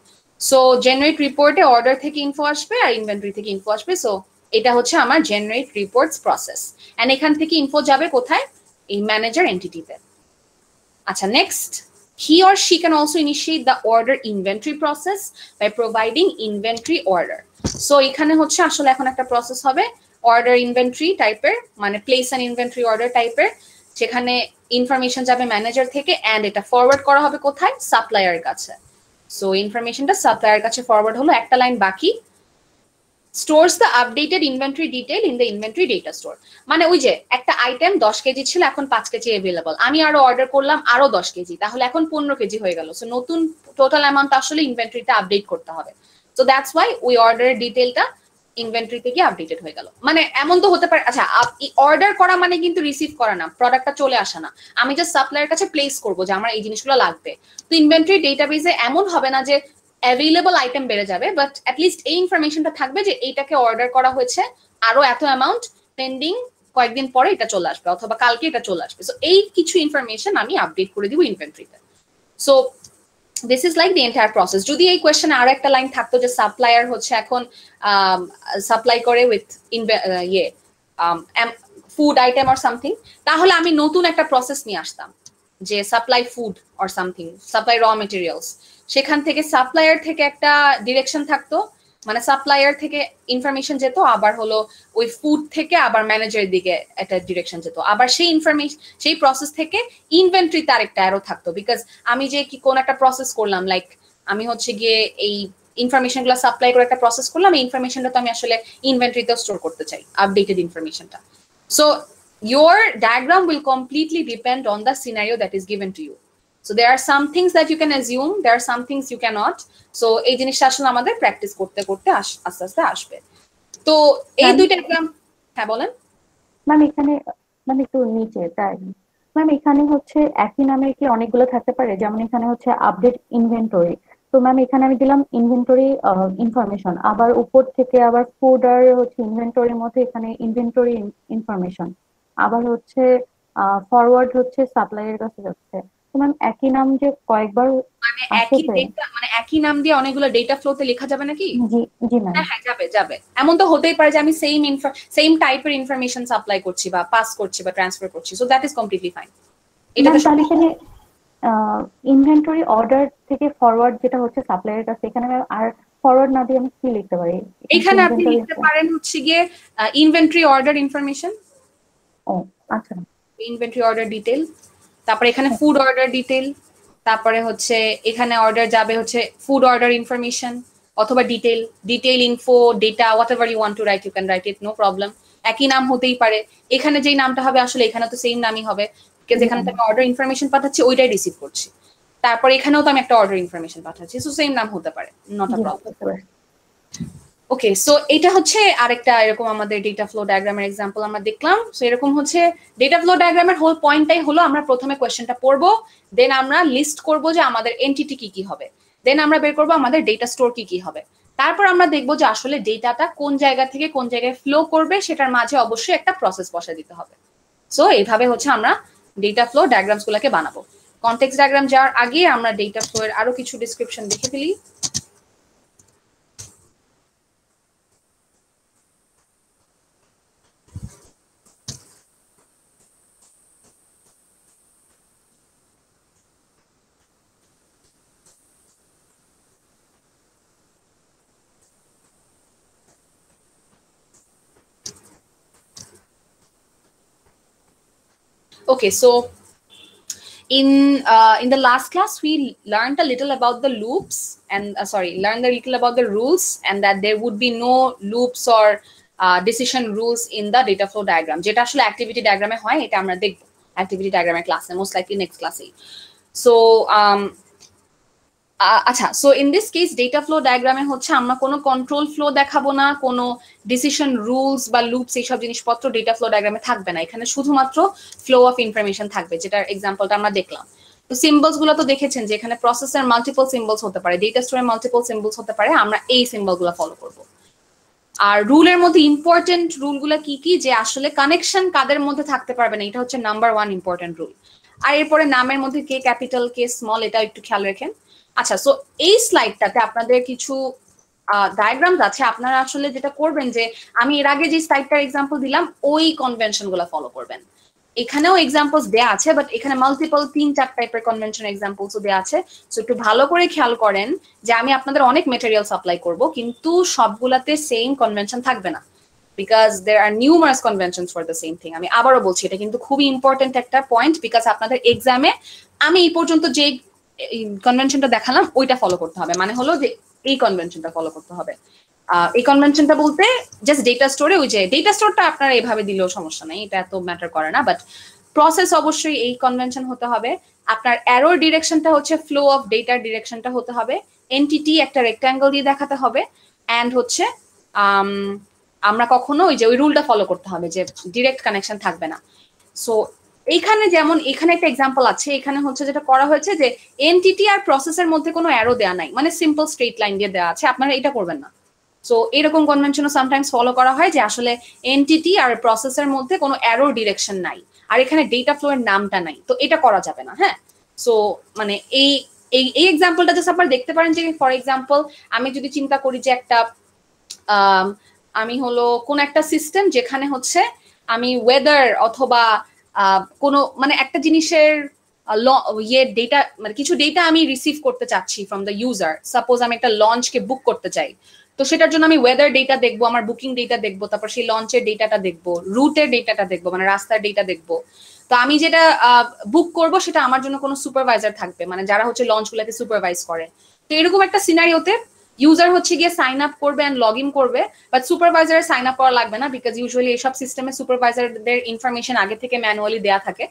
সো জেনারেট রিপোর্টে অর্ডার থেকে ইনফো আসবে আর ইনভেন্টরি থেকে ইনফো আসবে। সো এটা হচ্ছে আমার জেনারেট রিপোর্টস প্রসেস, এন্ড এখান থেকে ইনফো যাবে কোথায়? এই ম্যানেজার এন্টিটিতে। আচ্ছা, next, he or she can also initiate the order inventory process by providing inventory order. So এখানে হচ্ছে আসলে এখন একটা প্রসেস হবে অর্ডার ইনভেন্টরি টাইপের, মানে প্লেস অ্যান্ড ইনভেন্টরি অর্ডার টাইপের, যেখানে ইনফরমেশন যাবে ম্যানেজার থেকে এন্ড এটা ফরওয়ার্ড করা হবে কোথায়? সাপ্লায়ারের কাছে। সো ইনফরমেশনটা সাপ্লায়ারের কাছে ফরওয়ার্ড হলো, একটা লাইন বাকি। stores the updated inventory detail in the inventory data store. মানে ওই যে একটা আইটেম 10 কেজি ছিল, এখন 5 কেজি अवेलेबल, আমি আরো অর্ডার করলাম আরো 10 কেজি, তাহলে এখন 15 কেজি হয়ে গেল। সো নতুন টোটাল অ্যামাউন্ট আসলে ইনভেন্টরিতে আপডেট করতে হবে। সো দ্যাটস ওয়াই ওই অর্ডারের ডিটেইলটা ইনভেন্টরি থেকে আপডেটেড হয়ে গেল। মানে এমন তো হতে পারে, আচ্ছা অর্ডার করা মানে কিন্তু রিসিভ করা না, প্রোডাক্টটা চলে আসা না, আমি জাস্ট সাপ্লায়ারের কাছে প্লেস করব যে আমার এই জিনিসগুলো লাগবে। তো ইনভেন্টরি ডেটাবেসে এমন হবে না যে অ্যাভেলেবল আইটেম বেড়ে যাবে, বাট অ্যাটলিস্ট এই ইনফরমেশনটা থাকবে যে এইটাকে অর্ডার করা হয়েছে, আরো এত অ্যামাউন্ট পেন্ডিং, কয়েকদিন পরে এটা চলে আসবে অথবা কালকে এটা চলে আসবে। সো এই কিছু ইনফরমেশন আমি আপডেট করে দিব ইনভেন্টরিতে। So this is like the entire process. যদি এই কোয়েশ্চেনে আরো একটা লাইন থাকতো যে সাপ্লায়ার হচ্ছে এখন সাপ্লাই করে with food item or something, তাহলে আমি নতুন একটা প্রসেস নিয়ে আসতাম যে supply food or something, supply raw materials. সেখান থেকে সাপ্লায়ার থেকে একটা ডিরেকশন থাকতো, মানে সাপ্লায়ার থেকে ইনফরমেশন যেত, আবার হলো ওই ফুড থেকে আবার ম্যানেজারের দিকে একটা ডিরেকশন যেত, আবার সেই ইনফরমেশন সেই প্রসেস থেকে ইনভেন্টরি তার একটা অ্যারো থাকতো। বিকজ আমি যে কি কোন একটা প্রসেস করলাম, লাইক আমি হচ্ছে গিয়ে এই ইনফরমেশন গুলো সাপ্লাই করে একটা প্রসেস করলাম, এই ইনফরমেশনটা তো আমি আসলে ইনভেন্টরিতেও স্টোর করতে চাই, আপডেটেড ইনফরমেশনটা। So your diagram will completely depend on the scenario that is given to you. So there are some things that you can assume, there are some things you cannot. So এই জিনিসটা আসলে আমাদের practice করতে করতে আস্তে আস্তে আসবে। তো এই দুইটা এক্সাম, হ্যাঁ বলেন ম্যাম। এখানে ম্যাম একটু নিচে তাই ম্যাম, এখানে হচ্ছে একই নামের কি অনেকগুলো থাকতে পারে? যেমন এখানে হচ্ছে আপডেট ইনভেন্টরি, তো ম্যাম এখানে আমি দিলাম ইনভেন্টরি ইনফরমেশন, আবার উপর থেকে আবার ফুড আর হচ্ছে ইনভেন্টরির মধ্যে এখানে ইনভেন্টরি ইনফরমেশন, আবার হচ্ছে ফরওয়ার্ড হচ্ছে সাপ্লাইয়ের কাছে যাচ্ছে। তো ম্যাম একই নাম যে কয়েকবার মানে একই ডেটা, মানে একই নাম দিয়ে অনেকগুলো ডেটা ফ্লোতে লেখা যাবে নাকি? জি জি ম্যাম। হ্যাঁ যাবে যাবে। এমন তো হতেই পারে যে আমি সেম টাইপের ইনফরমেশন সাপ্লাই করছি বা পাস করছি বা ট্রান্সফার করছি, so that is completely fine. এটাতে তাহলে এখানে ইনভেন্টরি অর্ডার থেকে ফরওয়ার্ড যেটা হচ্ছে সাপ্লাইয়ের কাছে, এখানে আর ফরওয়ার্ড না দিয়ে আমি কি লিখতে পারি? এখানে আপনি লিখতে পারেন হচ্ছে গিয়ে ইনভেন্টরি অর্ডার ইনফরমেশন। ও আচ্ছা, ইনভেন্টরি অর্ডার ডিটেইল, তারপরে এখানে ফুড অর্ডার ডিটেইল, তারপরে হচ্ছে এখানে অর্ডার যাবে হচ্ছে ফুড অর্ডার ইনফরমেশন অথবা detail info data, whatever you want to write you can write it, no problem. একই নাম হতেই পারে, এখানে যেই নামটা হবে আসলে এখানে তো সেম নামই হবে, যেখানে আমি অর্ডার ইনফরমেশন পাঠাচ্ছি ওইটাই রিসিভ করছি, তারপর এখানেও তো আমি একটা অর্ডার ইনফরমেশন পাঠাচ্ছি, সো সেম নাম হতে পারে, not a problem. Okay, so এটা হচ্ছে আরেকটা এরকম আমাদের ডেটা ফ্লো ডায়াগ্রামের এক্সাম্পল আমরা দেখলাম। সো এরকম হচ্ছে ডেটা ফ্লো ডায়াগ্রামের হোল পয়েন্টটাই হলো আমরা প্রথমে কোয়েশ্চেনটা পড়বো, দেন আমরা লিস্ট করব যে আমাদের এন্টিটি কি কি হবে, দেন আমরা বের করবো আমাদের ডেটা স্টোর কি কি হবে, তারপর আমরা দেখবো যে আসলে ডেটাটা কোন জায়গা থেকে কোন জায়গায় ফ্লো করবে, সেটার মাঝে অবশ্যই একটা প্রসেস বসে দিতে হবে। সো এইভাবে হচ্ছে আমরা ডেটা ফ্লো ডায়াগ্রামস গুলোকে বানাবো। কনটেক্সট ডায়াগ্রাম যাওয়ার আগে আমরা ডেটা ফ্লো এর আরো কিছু ডিসক্রিপশন দেখে ফেলি। Okay, so in the last class we learned a little about the loops and learned a little about the rules, and that there would be no loops or decision rules in the data flow diagram, যেটা আসলে activity diagram এ হয়, এটা আমরা দেখব activity diagram এর ক্লাসে, most likely next class এ। So আচ্ছা, so in this case data flow ডায়াগ্রামে হচ্ছে আমরা কোনো কন্ট্রোল ফ্লো দেখাবো না, কোনো ডিসিশন রুলস বা লুপস এইসব জিনিসপত্র ডেটা ফ্লো ডায়াগ্রামে থাকবে না। এখানে শুধুমাত্র ফ্লো অফ ইনফরমেশন থাকবে, যেটার এক্সাম্পলটা আমরা দেখলাম। তো সিম্বলস গুলো তো দেখেছেন যে এখানে প্রসেসের মাল্টিপল সিম্বলস হতে পারে, ডেটা স্টোরের মাল্টিপল সিম্বলস হতে পারে, আমরা এই সিম্বল গুলো ফলো করব। আর রুলের মধ্যে ইম্পর্টেন্ট রুলগুলো কি কি, যে আসলে কানেকশন কাদের মধ্যে থাকতে পারবে না, এটা হচ্ছে নাম্বার 1 ইম্পর্টেন্ট রুল। আর এরপরে নামের মধ্যে কে ক্যাপিটাল কে স্মল, এটা একটু খেয়াল রাখেন। আচ্ছা, সো এই স্লাইডটাতে আপনাদের কিছু ডায়াগ্রামস আছে, আপনারা আসলে যেটা করবেন যে আমি এর আগে যে স্লাইডটার এক্সাম্পল দিলাম ওই কনভেনশন গুলো ফলো করবেন। এখানেও এক্সাম্পলস দেয়া আছে, বাট এখানে মাল্টিপল 3-4 টাইপের কনভেনশন এক্সাম্পলসও দেয়া আছে। সো একটু ভালো করে খেয়াল করেন যে আমি আপনাদের অনেক মেটেরিয়াল সাপ্লাই করব, কিন্তু সবগুলাতে সেম কনভেনশন থাকবে না, because there are numerous conventions for the same thing. আমি আবারও বলছি, এটা কিন্তু খুবই ইম্পর্টেন্ট একটা পয়েন্ট, বিকজ আপনাদের এক্সামে আমি এই পর্যন্ত যে কনভেনশনটা দেখালাম ওইটা ফলো করতে হবে, মানে হলো যে এই কনভেনশনটা ফলো করতে হবে। এই কনভেনশনটা বলতে জাস্ট ডেটা স্টোরে, ওই যে ডেটা স্টোরটা আপনারা এইভাবে দিলেও সমস্যা নেই, এটা এত ম্যাটার করে না, বাট প্রসেস অবশ্যই এই কনভেনশন হতে হবে। আপনার অ্যারোর ডিরেকশনটা হচ্ছে ফ্লো অফ ডেটার ডিরেকশনটা হতে হবে, এন্টিটি একটা রেক্ট্যাঙ্গেল দিয়ে দেখাতে হবে, অ্যান্ড হচ্ছে আমরা কখনো ওই যে ওই রুলটা ফলো করতে হবে যে ডিরেক্ট কানেকশন থাকবে না। সো এইখানে যেমন এখানে একটা এক্সাম্পল আছে, এখানে হচ্ছে যেটা করা হয়েছে যে এন্টিটি আর প্রসেসের মধ্যে কোনো অ্যারো দেয়া নাই, মানে সিম্পল স্ট্রেট লাইন দিয়ে দেওয়া আছে, আপনারা এটা করবেন না। সো এরকম কনভেনশনও সামটাইমস ফলো করা হয় যে আসলে এন্টিটি আর প্রসেসের মধ্যে কোনো অ্যারো ডিরেকশন নাই, আর এখানে ডেটা ফ্লো এর নামটা নাই, তো এটা করা যাবে না। হ্যাঁ, সো মানে এই এই এক্সাম্পলটা জাস্ট আপনারা দেখতে পারেন যে ফর এক্সাম্পল আমি যদি চিন্তা করি যে একটা আমি হলো কোন একটা সিস্টেম যেখানে হচ্ছে আমি ওয়েদার অথবা কোনো মানে একটা জিনিসের ডেটা মানে কিছু ডেটা আমি রিসিভ করতে চাচ্ছি ফ্রম দ্য ইউজার। সাপোজ আমি একটা লঞ্চকে বুক করতে চাই, তো সেটার জন্য আমি ওয়েদার ডেটা দেখবো, আমার বুকিং ডেটা দেখবো, তারপর সেই লঞ্চের ডেটাটা দেখবো, রুটের ডেটাটা দেখবো, মানে রাস্তার ডেটা দেখবো। তো আমি যেটা বুক করব সেটা আমার জন্য কোনো সুপারভাইজার থাকবে, মানে যারা হচ্ছে লঞ্চগুলোকে সুপারভাইজ করে। তো এরকম একটা সিনারিওতে ইউজার হচ্ছে গিয়ে সাইন আপ করবে এন্ড লগ ইন করবে, বাট সুপারভাইজারের সাইন আপ করা লাগবে না, বিকজ ইউজুয়ালি এইসব সিস্টেমে সুপারভাইজারদের ইনফরমেশন আগে থেকে ম্যানুয়ালি দেয়া থাকে।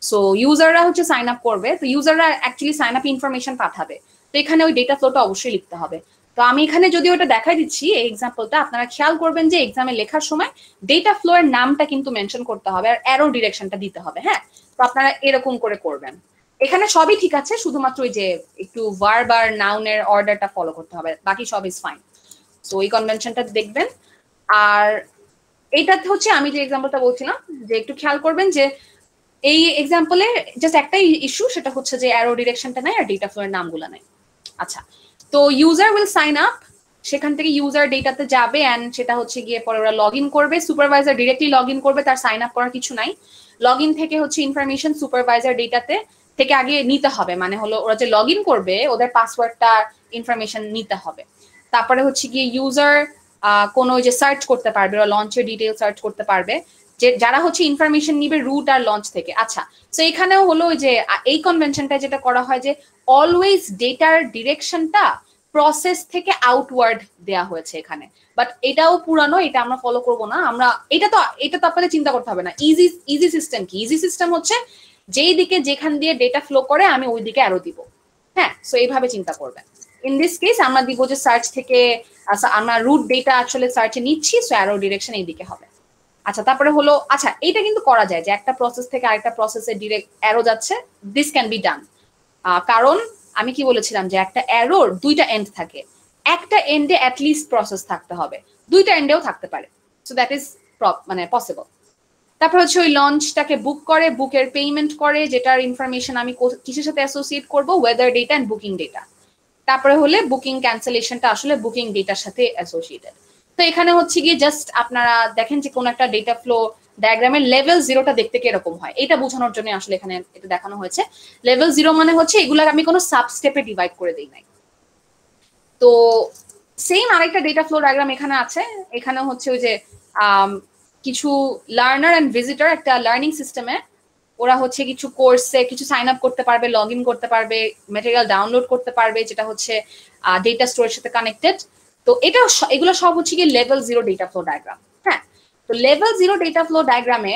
সো ইউজাররা হচ্ছে সাইন আপ করবে, তো ইউজাররা অ্যাকচুয়ালি সাইন আপ ইনফরমেশন পাঠাবে, তো এখানে ওই ডেটা ফ্লোটা অবশ্যই লিখতে হবে। তো আমি এখানে যদি ওটা দেখাই দিচ্ছি এই এক্সাম্পলটা, আপনারা খেয়াল করবেন যে এক্সামে লেখার সময় ডেটা ফ্লো এর নামটা কিন্তু মেনশন করতে হবে আর অ্যারো ডিরেকশনটা দিতে হবে। হ্যাঁ, তো আপনারা এরকম করে করবেন। এখানে সবই ঠিক আছে, শুধুমাত্র ওই যে একটু ভার্ব আর নাউনের অর্ডারটা ফলো করতে হবে, বাকি সব ইজ ফাইন। সো এই কনভেনশনটা দেখবেন। আর এইটাতে হচ্ছে আমি যে এক্সাম্পলটা বলছিলাম যে একটু খেয়াল করবেন যে এই এক্সাম্পলে জাস্ট একটাই ইস্যু, সেটা হচ্ছে যে অ্যারো ডিরেকশনটা নাই আর ডেটা ফ্লো এর নামগুলো নাই। আচ্ছা, তো ইউজার উইল সাইন আপ, সেখান থেকে ইউজার ডেটাতে যাবে এন্ড সেটা হচ্ছে গিয়ে পরে ওরা লগ ইন করবে, সুপারভাইজার ডিরেক্টলি লগ ইন করবে, তার সাইন আপ করার কিছু নাই। লগ ইন থেকে হচ্ছে ইনফরমেশন সুপারভাইজার ডেটাতে থেকে আগে নিতে হবে, মানে হলো ওরা যে লগ ইন করবে ওদের পাসওয়ার্ডটা ইনফরমেশন নিতে হবে। তারপরে হচ্ছে গিয়ে ইউজার কোনো যে সার্চ করতে পারবে, ওরা লঞ্চের ডিটেল সার্চ করতে পারবে, যে যারা হচ্ছে ইনফরমেশন নিবে রুট আর লঞ্চ থেকে। আচ্ছা, তো এখানেও হলো যে এই কনভেনশনটা যেটা করা হয় যে অলওয়েজ ডেটার ডিরেকশনটা প্রসেস থেকে আউটওয়ার্ড দেয়া হয়েছে এখানে, বাট এটাও পুরানো, এটা আমরা ফলো করব না। আমরা এটা তো আপনাদের চিন্তা করতে হবে না। ইজি সিস্টেম কি? ইজি সিস্টেম হচ্ছে যেই দিকে যেখান দিয়ে ডেটা ফ্লো করে আমি ওই দিকে অ্যারো দিব। হ্যাঁ, সো এইভাবে চিন্তা করবেন। ইন দিস কেস আমরা দিব যে সার্চ থেকে আচ্ছা আমরা রুট ডেটা আসলে সার্চে নিচ্ছি, সো অ্যারো ডিরেকশন এইদিকে হবে। আচ্ছা তারপরে হলো, আচ্ছা এটা কিন্তু করা যায় যে একটা প্রসেস থেকে আরেকটা প্রসেসে ডিরেক্ট অ্যারো যাচ্ছে, দিস ক্যান বি ডান। কারণ আমি কি বলেছিলাম যে একটা অ্যারোর দুইটা এন্ড থাকে, একটা এন্ডে অ্যাটলিস্ট প্রসেস থাকতে হবে, দুইটা এন্ডেও থাকতে পারে, সো দ্যাট ইজ মানে পসিবল। তারপর হচ্ছে ওই লঞ্চটাকে বুক করে, বুকের পেমেন্ট করে, যেটার ইনফরমেশন আমি কিসের সাথে অ্যাসোসিয়েট করব, weather data and booking data. তারপরে হলে বুকিং ক্যান্সেলেশনটা আসলে বুকিং ডেটার সাথে অ্যাসোসিয়েটেড। তো এখানে হচ্ছে গিয়ে জাস্ট আপনারা দেখেন যে কোন একটা ডেটা ফ্লো ডায়াগ্রামের লেভেল জিরোটা দেখতে কিরকম হয়, এটা বোঝানোর জন্য আসলে এখানে এটা দেখানো হয়েছে। লেভেল জিরো মানে হচ্ছে এগুলাকে আমি কোনো সাব স্টেপে ডিভাইড করে দিই নাই। তো সেম আরেকটা ডেটা ফ্লো ডায়াগ্রাম এখানে আছে। এখানে হচ্ছে ওই যে কিছু লার্নার অ্যান্ড ভিজিটর একটা লার্নিং সিস্টেমে, ওরা হচ্ছে কিছু কোর্সে কিছু সাইন আপ করতে পারবে, লগ ইন করতে পারবে, ম্যাটেরিয়াল ডাউনলোড করতে পারবে, যেটা হচ্ছে ডেটা স্টোরের সাথে কানেক্টেড। তো এটা এগুলো সব হচ্ছে কি level zero data flow diagram. হ্যাঁ, তো লেভেল জিরো ডেটা ফ্লো ডায়াগ্রামে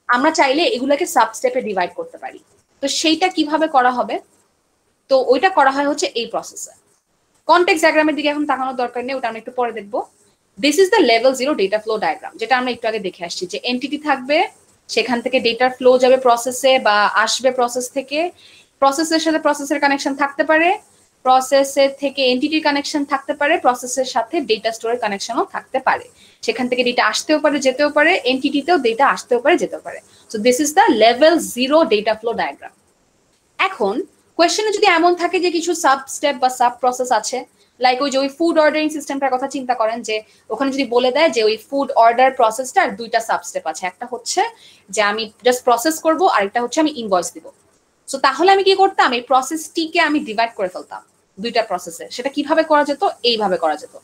আমরা চাইলে এগুলোকে সাব স্টেপে ডিভাইড করতে পারি। তো সেইটা কিভাবে করা হবে, তো ওইটা করা হয় হচ্ছে এই প্রসেসে। কনটেক্সট ডায়াগ্রামের দিকে এখন তাকানোর দরকার নেই, ওটা আমরা একটু পরে দেখবো। This is the level zero data flow diagram, যেটা আমরা একটু আগে দেখে আসছি যে এন্টিটি থাকবে, সেখান থেকে ডেটার ফ্লো যাবে প্রসেসে বা আসবে প্রসেস থেকে, প্রসেসের সাথে প্রসেসের কানেকশন থাকতে পারে, প্রসেসের থেকে এন্টিটির কানেকশন থাকতে পারে, প্রসেসের সাথে ডেটা স্টোরের কানেকশনও থাকতে পারে, সেখান থেকে ডেটা আসতেও পারে যেতেও পারে, এন্টিটিতেও ডেটা আসতেও পারে যেতেও পারে। So this is the level zero data flow diagram. এখন কোয়েশ্চেনে যদি এমন থাকে যে কিছু সাব স্টেপ বা সাব প্রসেস আছে, লাইক ওই যে ওই ফুড অর্ডারিং সিস্টেমটার কথা চিন্তা করেন, যে ওখানে যদি বলে দেয় যে ওই ফুড অর্ডার প্রসেসটার দুইটা সাব স্টেপ আছে, একটা হচ্ছে যে আমি জাস্ট প্রসেস করব, আরেকটা হচ্ছে আমি ইনভয়েস দিব। সো তাহলে আমি কি করতাম, এই প্রসেসটিকে আমি ডিভাইড করে ফেলতাম দুইটা প্রসেসে। সেটা কিভাবে করা যেত, এইভাবে করা যেত।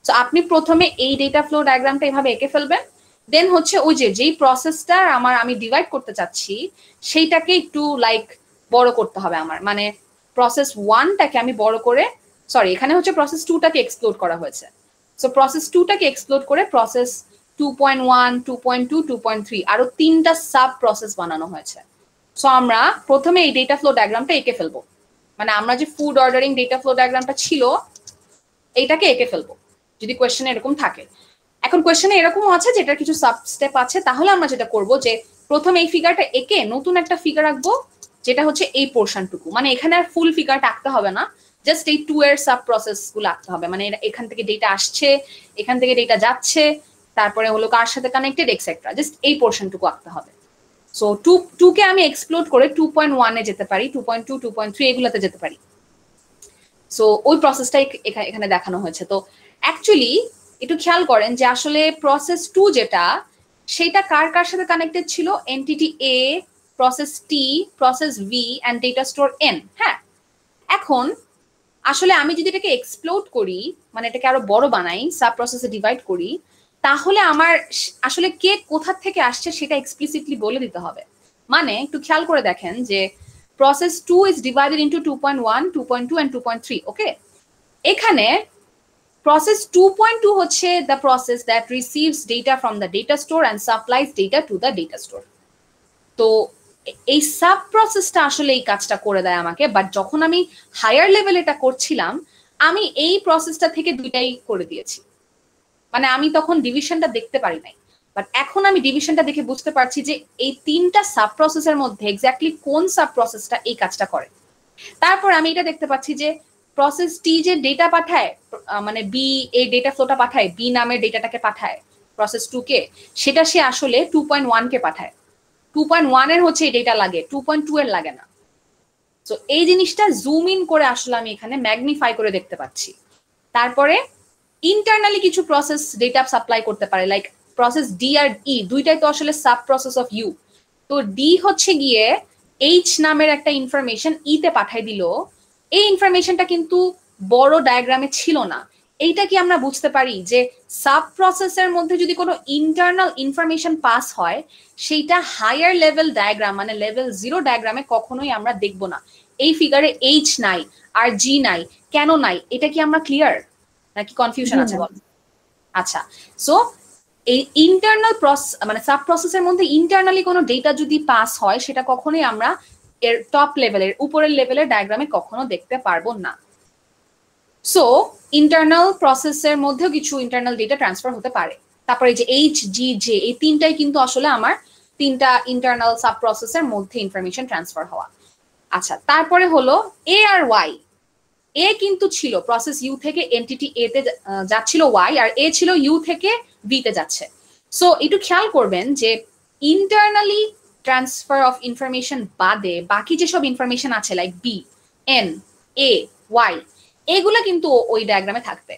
সো আপনি প্রথমে এই ডেটা ফ্লো ডায়াগ্রামটা এইভাবে এঁকে ফেলবেন, দেন হচ্ছে ওই যে যেই প্রসেসটা আমি ডিভাইড করতে চাচ্ছি সেইটাকে একটু লাইক বড় করতে হবে আমার, মানে প্রসেস ওয়ানটাকে আমি বড় করে, সরি এখানে হচ্ছে প্রসেস টুটাকে এক্সপ্লোড করা হয়েছে। সো প্রসেস টুটাকে এক্সপ্লোড করে প্রসেস 2.1, 2.2, 2.3 আরো তিনটা সাব প্রসেস বানানো হয়েছে। সো আমরা প্রথমে এই ডেটা ফ্লো ডায়াগ্রামটা এঁকে ফেলবো, মানে আমরা যে ফুড অর্ডারিং ডেটা ফ্লো ডায়াগ্রামটা ছিল এইটাকে এঁকে ফেলবো যদি কোয়েশ্চেনে এরকম থাকে। এখন কোয়েশ্চেনে এরকমও আছে যে এটার কিছু সাব স্টেপ আছে, তাহলে আমরা যেটা করব যে প্রথমে এই ফিগারটা এঁকে নতুন একটা ফিগার আঁকবো, যেটা হচ্ছে এই পোর্শনটুকু, মানে এখানে আর ফুল ফিগারটা আঁকতে হবে না, জাস্ট এই 2 এর সাব প্রসেস গুলো আঁকতে হবে, মানে এখান থেকে ডেটা আসছে, এখান থেকে ডেটা যাচ্ছে, তারপরে হলো কার সাথে কানেক্টেড এক্সেট্রা, জাস্ট এই পোর্শনটুকু আঁকতে হবে। সো 2 কে আমি এক্সপ্লোর করে 2.1 এ যেতে পারি, 2.2, 2.3 এগুলোতে যেতে পারি। সো ওই প্রসেসটাই এখানে দেখানো হয়েছে। তো অ্যাকচুয়ালি একটু খেয়াল করেন যে আসলে প্রসেস 2 যেটা, সেটা কার কার সাথে কানেক্টেড ছিল, entity A, process T, process V and data store N. হ্যাঁ, এখন আসলে আমি যদি এটাকে এক্সপ্লোড করি, মানে এটাকে আরো বড় বানাই, সাব প্রসেসে ডিভাইড করি, তাহলে আমার আসলে কে কোথা থেকে আসছে সেটা এক্সপ্লিসিটলি বলে দিতে হবে। মানে একটু খেয়াল করে দেখেন যে process 2 is divided into 2.1, 2.2 and 2.3. ওকে, এখানে প্রসেস 2.2 হচ্ছে the process that receives data from the data store and supplies data to the data store. তো এই সাব প্রসেসটা আসলে এই কাজটা করে দেয় আমাকে, বাট যখন আমি হায়ার লেভেল এটা করছিলাম, আমি এই প্রসেসটা থেকে দুইটাই করে দিয়েছি, মানে আমি তখন ডিভিশনটা দেখতে পারি নাই, বাট এখন আমি ডিভিশনটা দেখে বুঝতে পারছি যে এই তিনটা সাব প্রসেসের মধ্যে এক্স্যাক্টলি কোন সাব প্রসেসটা এই কাজটা করে। তারপর আমি এটা দেখতে পাচ্ছি যে প্রসেস টি যে ডেটা পাঠায়, মানে বি এই ডেটা ফ্লোটা পাঠায়, বি নামের ডেটাটাকে পাঠায় প্রসেস 2 কে, সেটা সে আসলে 2.1 কে পাঠায়। 2.1 এর হচ্ছে এই ডেটা লাগে, 2.2 এর লাগে না। তো এই জিনিসটা জুম ইন করে আসলে আমি এখানে ম্যাগনিফাই করে দেখতে পাচ্ছি। তারপরে ইন্টারনালি কিছু প্রসেস ডেটা সাপ্লাই করতে পারে, লাইক প্রসেস ডি আর ই দুইটাই তো আসলে সাব প্রসেস অফ ইউ। তো ডি হচ্ছে গিয়ে এইচ নামের একটা ইনফরমেশন ই তে পাঠাই দিল, এই ইনফরমেশনটা কিন্তু বড় ডায়াগ্রামে ছিল না। এইটা কি আমরা বুঝতে পারি যে সাব প্রসেসের মধ্যে যদি কোনো ইন্টারনাল ইনফরমেশন পাস হয়, সেইটা হায়ার লেভেল ডায়াগ্রাম মানে লেভেল 0 ডায়াগ্রামে কখনোই আমরা দেখব না। এই ফিগারে এইচ নাই আর জি নাই, কেন নাই, এটা কি আমরা ক্লিয়ার নাকি কনফিউশন আছে বল? আচ্ছা, সো এই ইন্টারনাল প্রসেস মানে সাব প্রসেসের মধ্যে ইন্টারনালি কোনো ডেটা যদি পাস হয়, সেটা কখনোই আমরা এর টপ লেভেলের উপরের লেভেলের ডায়াগ্রামে কখনো দেখতে পারবো না। সো ইন্টারনাল প্রসেসের মধ্যেও কিছু ইন্টারনাল ডেটা ট্রান্সফার হতে পারে। তারপরে যে এইচ জি জে এই তিনটাই কিন্তু আসলে আমার তিনটা ইন্টারনাল সাব প্রসেসের মধ্যে ইনফরমেশন ট্রান্সফার হওয়া। আচ্ছা, তারপরে হলো এ আর ওয়াই। এ কিন্তু ছিল প্রসেস ইউ থেকে এন্টিটি এ তে যাচ্ছিল ওয়াই, আর এ ছিল ইউ থেকে বি তে যাচ্ছে। সো একটু খেয়াল করবেন যে ইন্টারনালি ট্রান্সফার অফ ইনফরমেশন বাদে বাকি যেসব ইনফরমেশন আছে লাইক বি, এন, এ, ওয়াই, এগুলা কিন্তু ওই ডায়াগ্রামে থাকবে।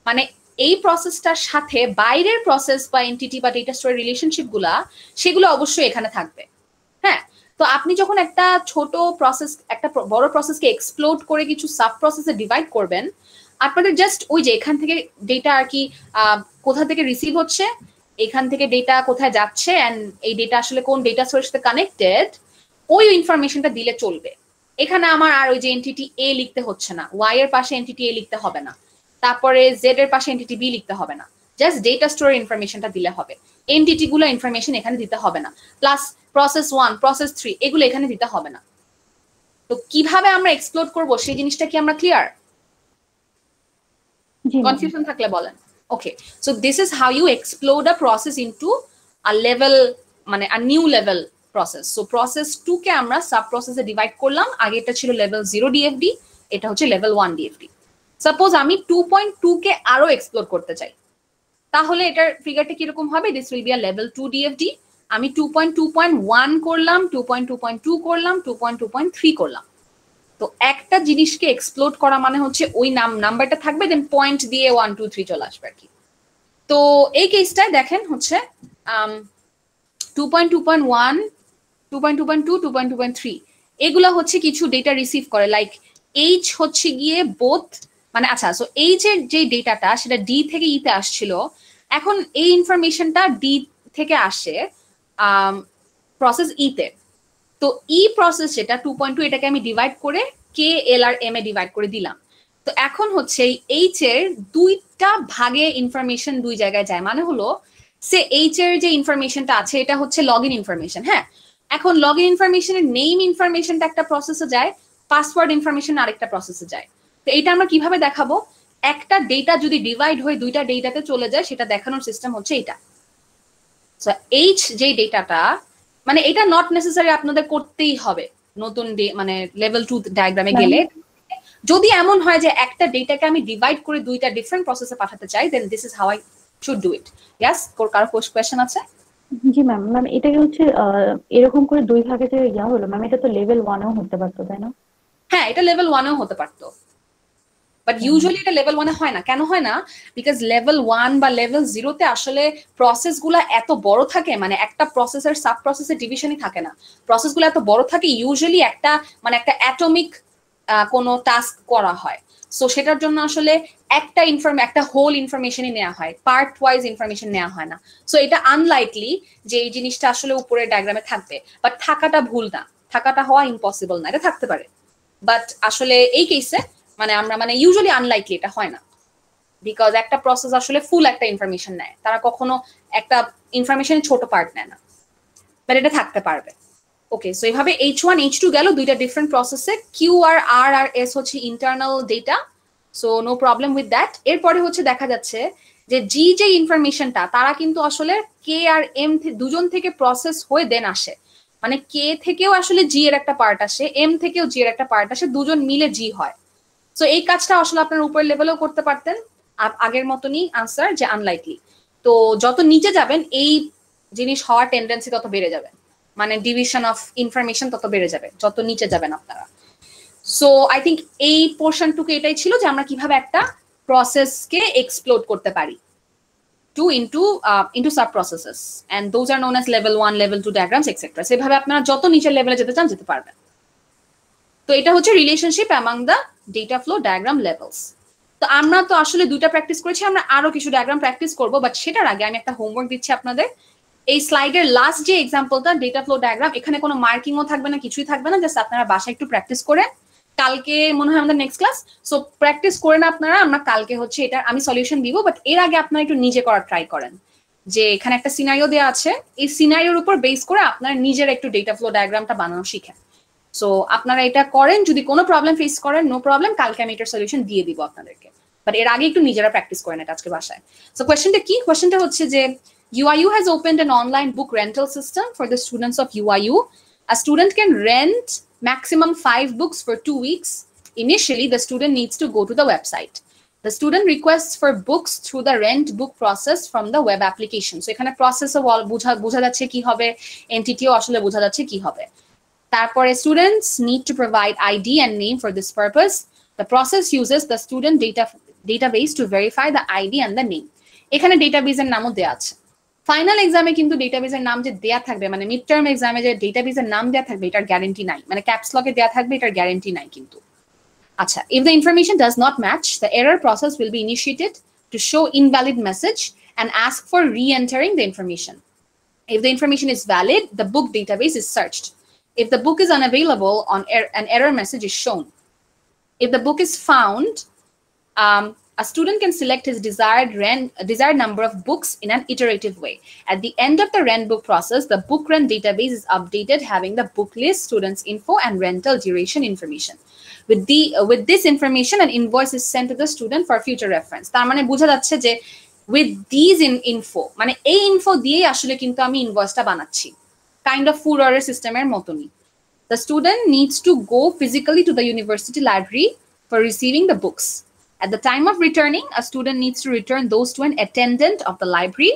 মানে এই প্রসেসটার সাথে বাইরের প্রসেস বা এন্টিটি বা ডেটা স্টোরের রিলেশনশিপ গুলা সেগুলো অবশ্যই এখানে থাকবে। হ্যাঁ, তো আপনি যখন একটা ছোট প্রসেস একটা বড় প্রসেসকে এক্সপ্লোড করে কিছু সাব প্রসেসে ডিভাইড করবেন, আপনাদের জাস্ট ওই যে এখান থেকে ডেটা আর কি কোথা থেকে রিসিভ হচ্ছে, এখান থেকে ডেটা কোথায় যাচ্ছে, এন্ড এই ডেটা আসলে কোন ডেটা সোর্সের সাথে কানেক্টেড, ওই ইনফরমেশনটা দিলে চলবে। এখানে আমার আর ওই যে এন্টিটি এ লিখতে হচ্ছে না, ওয়াই এর পাশে এন্টিটি এ লিখতে হবে না, তারপরে জেড এর পাশে এন্টিটি বি লিখতে হবে না, জাস্ট ডেটা স্টোরের ইনফরমেশনটা দিলে হবে। এন্টিটি গুলো ইনফরমেশন এখানে দিতে হবে না, প্লাস প্রসেস 1, প্রসেস 3 এগুলো এখানে দিতে হবে না। তো কিভাবে আমরা এক্সপ্লোর করব সেই জিনিসটা কি আমরা ক্লিয়ার? কনফিউশন থাকলে বলেন। Okay, so this is how you explode a process into a level, মানে a new level process. So process 2 কে আমরা সাব প্রসেসে ডিভাইড করলাম। আগে এটা ছিল লেভেল 0 ডিএফডি, এটা হচ্ছে লেভেল 1 ডিএফডি। সাপোজ আমি 2.2 কে আরো এক্সপ্লোর করতে চাই, তাহলে এটার ফিগারটা কিরকম হবে? This will be a level 2 ডিএফডি। আমি 2.2.1 করলাম, 2.2.2 করলাম, 2.2.3 করলাম। তো একটা জিনিসকে এক্সপ্লোড করা মানে হচ্ছে ওই নাম্বারটা থাকবে, দেন পয়েন্ট দিয়ে 1 2 3 চলে আসবে আর কি। তো এই কেসটায় দেখেন হচ্ছে 2.2.1, 2.2.2, 2.2.3 এগুলা হচ্ছে কিছু ডেটা রিসিভ করে, লাইক এইচ হচ্ছে গিয়ে বোথ, মানে আচ্ছা, সো এইচ এর যে ডেটাটা সেটা ডি থেকে ই তে আসছিল, এখন এই ইনফরমেশনটা ডি থেকে আসে প্রসেস ই তে। তো ই প্রসেস যেটা 2.2, এটাকে আমি ডিভাইড করে কে, এল আর এম এ ডিভাইড করে দিলাম। তো এখন হচ্ছে এইচ এর দুইটা ভাগে ইনফরমেশন দুই জায়গায় যায়, মানে হলো সে এইচ এর যে ইনফরমেশনটা আছে এটা হচ্ছে লগ ইন ইনফরমেশন। হ্যাঁ, এখন লগ ইন ইনফরমেশনের নেম ইনফরমেশনটা একটা প্রসেসে যায়, পাসওয়ার্ড ইনফরমেশন আরেকটা প্রসেসে যায়। তো এটা আমরা কিভাবে দেখাবো? একটা ডেটা যদি ডিভাইড হয়ে দুইটা ডেটাতে চলে যায়, সেটা দেখানোর সিস্টেম হচ্ছে এটা। সো এইচ যে ডেটাটা, মানে এটা নট নেসেসারি আপনাদের করতেই হবে নতুন মানে লেভেল 2 ডায়াগ্রামে গেলে। যদি এমন হয় যে একটা ডেটাকে আমি ডিভাইড করে দুইটা ডিফারেন্ট প্রসেসে পাঠাতে চাই, then this is how I should do it. Yes, কারো কোয়েশ্চেন আছে? জি ম্যাম, এটাকে হচ্ছে এরকম করে দুই ভাগে যে ইয়া হলো ম্যাম, এটা তো লেভেল 1 এও হতে পারতো, তাই না? হ্যাঁ, এটা লেভেল 1 এও হতে পারতো, বাট ইউজুয়ালি এটা লেভেল 1 এ হয় না। কেন হয় না? বিকজ লেভেল 1 বা লেভেল 0 তে আসলে প্রসেসগুলো এত বড় থাকে, মানে একটা প্রসেসের সাব প্রসেসের ডিভিশনই থাকে না, প্রসেসগুলো এত বড় থাকে, ইউজুয়ালি একটা মানে একটা অ্যাটমিক কোনো টাস্ক করা হয়। সো সেটার জন্য আসলে একটা হোল ইনফরমেশনই নেওয়া হয়, পার্ট ওয়াইজ ইনফরমেশন নেওয়া হয় না। সো এটা আনলাইকলি যে এই জিনিসটা আসলে উপরের ডায়াগ্রামে থাকবে, বাট থাকাটা ভুল না, থাকাটা হওয়া ইম্পসিবল না, এটা থাকতে পারে। বাট আসলে এই কেসে মানে আমরা মানে ইউজুয়ালি আনলাইকলি এটা হয় না, বিকজ একটা প্রসেস আসলে ফুল একটা ইনফরমেশন নেয়, তারা কখনো একটা ইনফরমেশনের ছোট পার্ট নেয় না, বাট এটা থাকতে পারবে। ওকে, সো এইভাবে H1 H2 গেল দুইটা ডিফারেন্ট প্রসেসে। কিউ আর আর আর এস হচ্ছে internal data, so no problem with that. এরপরে হচ্ছে দেখা যাচ্ছে যে জি যে ইনফরমেশনটা, তারা কিন্তু আসলে কে আর এম দুজন থেকে প্রসেস হয়ে দেন আসে, মানে কে থেকেও আসলে জি এর একটা পার্ট আসে, এম থেকেও জি এর একটা পার্ট আসে, দুজন মিলে জি হয়। সো এই কাজটা আসলে আপনার উপরের লেভেলেও করতে পারতেন, আগের মতনই আনসার যে আনলাইকলি। তো যত নিচে যাবেন এই জিনিস হওয়ার টেন্ডেন্সি তত বেড়ে যাবে, মানে ডিভিশন অফ ইনফরমেশন তত বেড়ে যাবে যত নিচে যাবেন আপনারা। সো আই থিঙ্ক এই পোর্শনটুকু এটাই ছিল যে আমরা কিভাবে একটা প্রসেসকে এক্সপ্লোর করতে পারি into sub processes, and those are known as level 1, level 2 diagrams, etc. সেভাবে আপনারা যত নিচের লেভেলে যেতে চান যেতে পারবেন। তো এটা হচ্ছে relationship among the data flow diagram levels. তো আমরা তো আসলে দুইটা প্র্যাকটিস করেছি, আমরা আরো কিছু ডায়াগ্রাম প্র্যাকটিস করবো, বাট সেটার আগে আমি একটা হোমওয়ার্ক দিচ্ছি আপনাদের। এই স্লাইডের লাস্ট যে এক্সাম্পলটা ডেটা ফ্লো ডায়াগ্রাম, এখানে কোনো মার্কিংও থাকবে না, কিছুই থাকবে না, জাস্ট আপনারা বাসায় একটু প্র্যাকটিস করে, কালকে মনে হয় আমাদের নেক্সট ক্লাস, সো প্র্যাকটিস করে না আপনারা, আমরা কালকে হচ্ছে এটা আমি সলিউশন দিব, বাট এর আগে আপনারা একটু নিজে করার ট্রাই করেন। যে এখানে একটা সিনারিও দেওয়া আছে, এই সিনারিওর উপর বেস করে আপনারা নিজের একটু ডেটা ফ্লো ডায়াগ্রামটা বানানো শিখেন। সো আপনারা এটা করেন, যদি কোনো প্রবলেম ফেস করেন নো প্রবলেম, কালকে আমি এটার সলিউশন দিয়ে দিব আপনাদেরকে, বাট এর আগে একটু নিজেরা প্র্যাকটিস করেন এটা আজকে বাসায়। সো কোয়েশ্চেনটা কি? কোয়েশ্চেনটা হচ্ছে যে UIU has opened an online book rental system for the students of UIU. A student can rent maximum 5 books for 2 weeks. Initially, the student needs to go to the website. The student requests for books through the rent book process from the web application. So এখানে প্রসেসও বোঝা যাচ্ছে কি হবে, এন্টিটিও আসলে বোঝা যাচ্ছে কি হবে। তারপরে students need to provide ID and name for this purpose. The process uses the student database to verify the ID and the name. এখানে ডেটাবেজের নামও দেয়া আছে। ফাইনাল এক্সামে কিন্তু ডেটাবেজের নাম যে দেয়া থাকবে, মানে মিড টার্ম এক্সামে যে ডেটাবেজের নাম দেয়া থাকবে এটার গ্যারান্টি নাই, মানে ক্যাপস লকে দেয়া থাকবে এটার গ্যারান্টি নাই কিন্তু। আচ্ছা, if the information does not match, the error process will be initiated to show invalid message and ask for re-entering the information. If the information is valid, the book database is searched. If the book is unavailable, an error message is shown. If the book is found, a student can select his desired number of books in an iterative way. At the end of the rent book process, the book rent database is updated, having the book list, students info, and rental duration information. With this information, an invoice is sent to the student for future reference. তার মানে বোঝা যাচ্ছে যে with these info, মানে এই info দিয়ে আসলে কিন্তু আমি ইনভয়েসটা বানাচ্ছি, কাইন্ড অফ ফুড অর্ডার সিস্টেমের মতনই। The student needs to go physically to the university library for receiving the books. At the time of returning, a student needs to return those to an attendant of the library.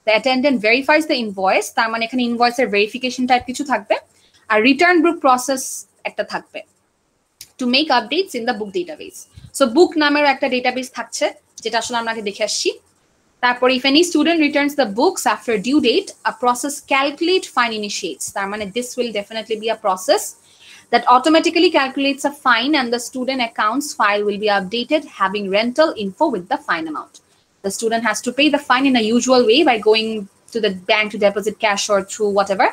The attendant verifies the invoice, তার মানে এখানে ইনভয়েসের verification type কিছু থাকবে, আর return বুক process একটা থাকবে to make updates in the book database. So book নামের একটা database থাকছে যেটা আসলে আমরা আগে দেখে আসছি। তারপর if any student returns the books after due date, a process calculate fine initiates. তার মানে this will definitely be a process that automatically calculates a fine, and the student accounts file will be updated having rental info with the fine amount. The student has to pay the fine in a usual way by going to the bank to deposit cash or through whatever.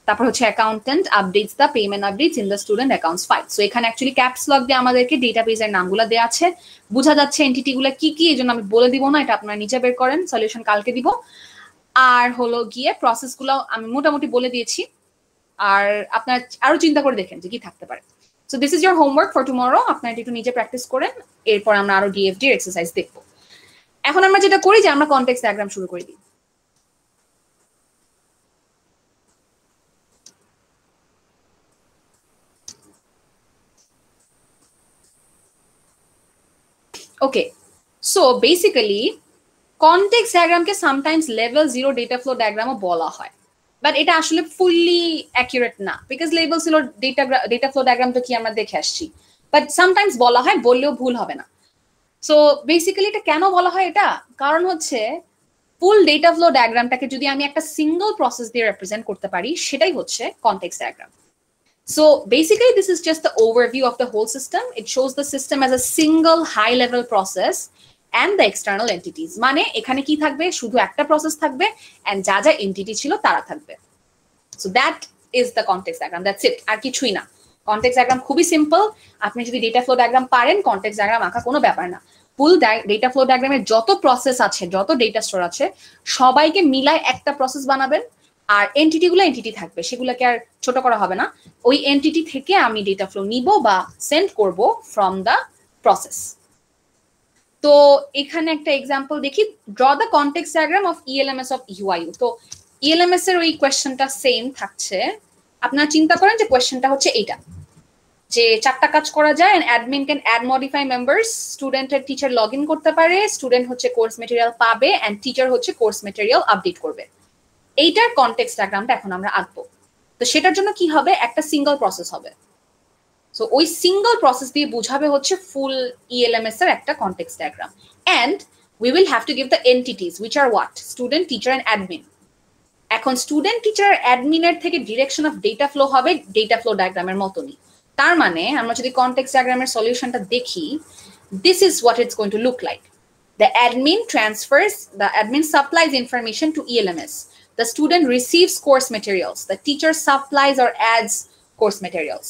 তারপর হচ্ছে accountant updates the payment updates in the student accounts file. So এখানে actually caps lock দিয়ে আমাদেরকে ডেটাবেজের নামগুলো দেয়া আছে, বোঝা যাচ্ছে এন্টিটিগুলো কি কি, এজন্য আমি বলে দিব না, এটা আপনারা নিজে বের করেন, সলিউশন কালকে দিব। আর হলো গিয়ে প্রসেসগুলো আমি মোটামুটি বলে দিয়েছি, আর আপনারা আরো চিন্তা করে দেখেন যে কি থাকতে পারে। So this is your homework for tomorrow, আপনারা একটু নিজে প্র্যাকটিস করেন, এরপর আমরা আরো ডিএফডি এর এক্সারসাইজ দেখব। এখন আমরা যেটা করি যে আমরা কনটেক্সট ডায়াগ্রাম শুরু করে দিই। Okay, so basically context diagram কে sometimes level 0 data flow diagram ও বলা হয়, বাট এটা আসলে ফুললি অ্যাকুরেট না, because level 0 data flow diagram তো কি আমরা দেখে আসছি, বাট সামটাইমস বলা হয়, বললেও ভুল হবে না। সো বেসিক্যালি এটা কেন বলা হয়, এটা কারণ হচ্ছে ফুল ডেটা ফ্লো ডায়াগ্রামটাকে যদি আমি একটা সিঙ্গল প্রসেস দিয়ে রিপ্রেজেন্ট করতে পারি, সেটাই হচ্ছে context diagram. So basically, this is just the overview of the whole system. It shows the system as a single high-level process and the external entities. মানে এখানে কি থাকবে, শুধু একটা প্রসেস থাকবে and যা যা এন্টিটি ছিল তারা থাকবে। So that is the context diagram. That's it. আর কিছুই না। Context diagram খুবই সিম্পল। আপনি যদি ডেটা ফ্লো ডায়াগ্রাম পারেন, কনটেক্সট ডায়াগ্রাম আঁকা কোনো ব্যাপার না। ফুল ডেটা ফ্লো ডায়াগ্রামের যত প্রসেস আছে, যত ডেটা স্টোর আছে, সবাইকে মিলায় একটা প্রসেস বানাবেন, আর এন্টিটিগুলো এন্টিটি থাকবে, সেগুলোকে আর ছোট করা হবে না। ওই এন্টিটি থেকে আমি ডেটা ফ্লো নিব বা সেন্ড করব ফ্রম দ্য প্রসেস। তো এখানে একটা এক্সাম্পল দেখি, draw the context diagram of ELMS of UIU. তো ইএলএমএস এর ওই কোয়েশ্চেনটা সেম থাকছে। আপনারা চিন্তা করেন যে কোয়েশ্চেনটা হচ্ছে এইটা, যে 4টা কাজ করা যায়, and admin can add modify members, স্টুডেন্টের টিচার লগ ইন করতে পারে, স্টুডেন্ট হচ্ছে কোর্স মেটেরিয়াল পাবে, এন্ড টিচার হচ্ছে কোর্স মেটেরিয়াল আপডেট করবে। এইটার কনটেক্সট ডায়াগ্রামটা এখন আমরা আঁকবো। তো সেটার জন্য কি হবে, একটা সিঙ্গল প্রসেস হবে। সো ওই সিঙ্গল প্রসেস দিয়ে বুঝাবে হচ্ছে ফুল ইএলএমএস এর একটা context diagram, and we will have to give the entities which are what, student, teacher and admin. এখন স্টুডেন্ট, টিচার, অ্যাডমিনের থেকে ডিরেকশন অফ ডেটা ফ্লো হবে ডেটা ফ্লো ডায়াগ্রামের মতনই। তার মানে আমরা যদি কনটেক্সট ডায়াগ্রামের সলিউশনটা দেখি, this is what it's going to look like. The admin supplies information to ELMS. The student receives course materials. The teacher supplies or adds course materials.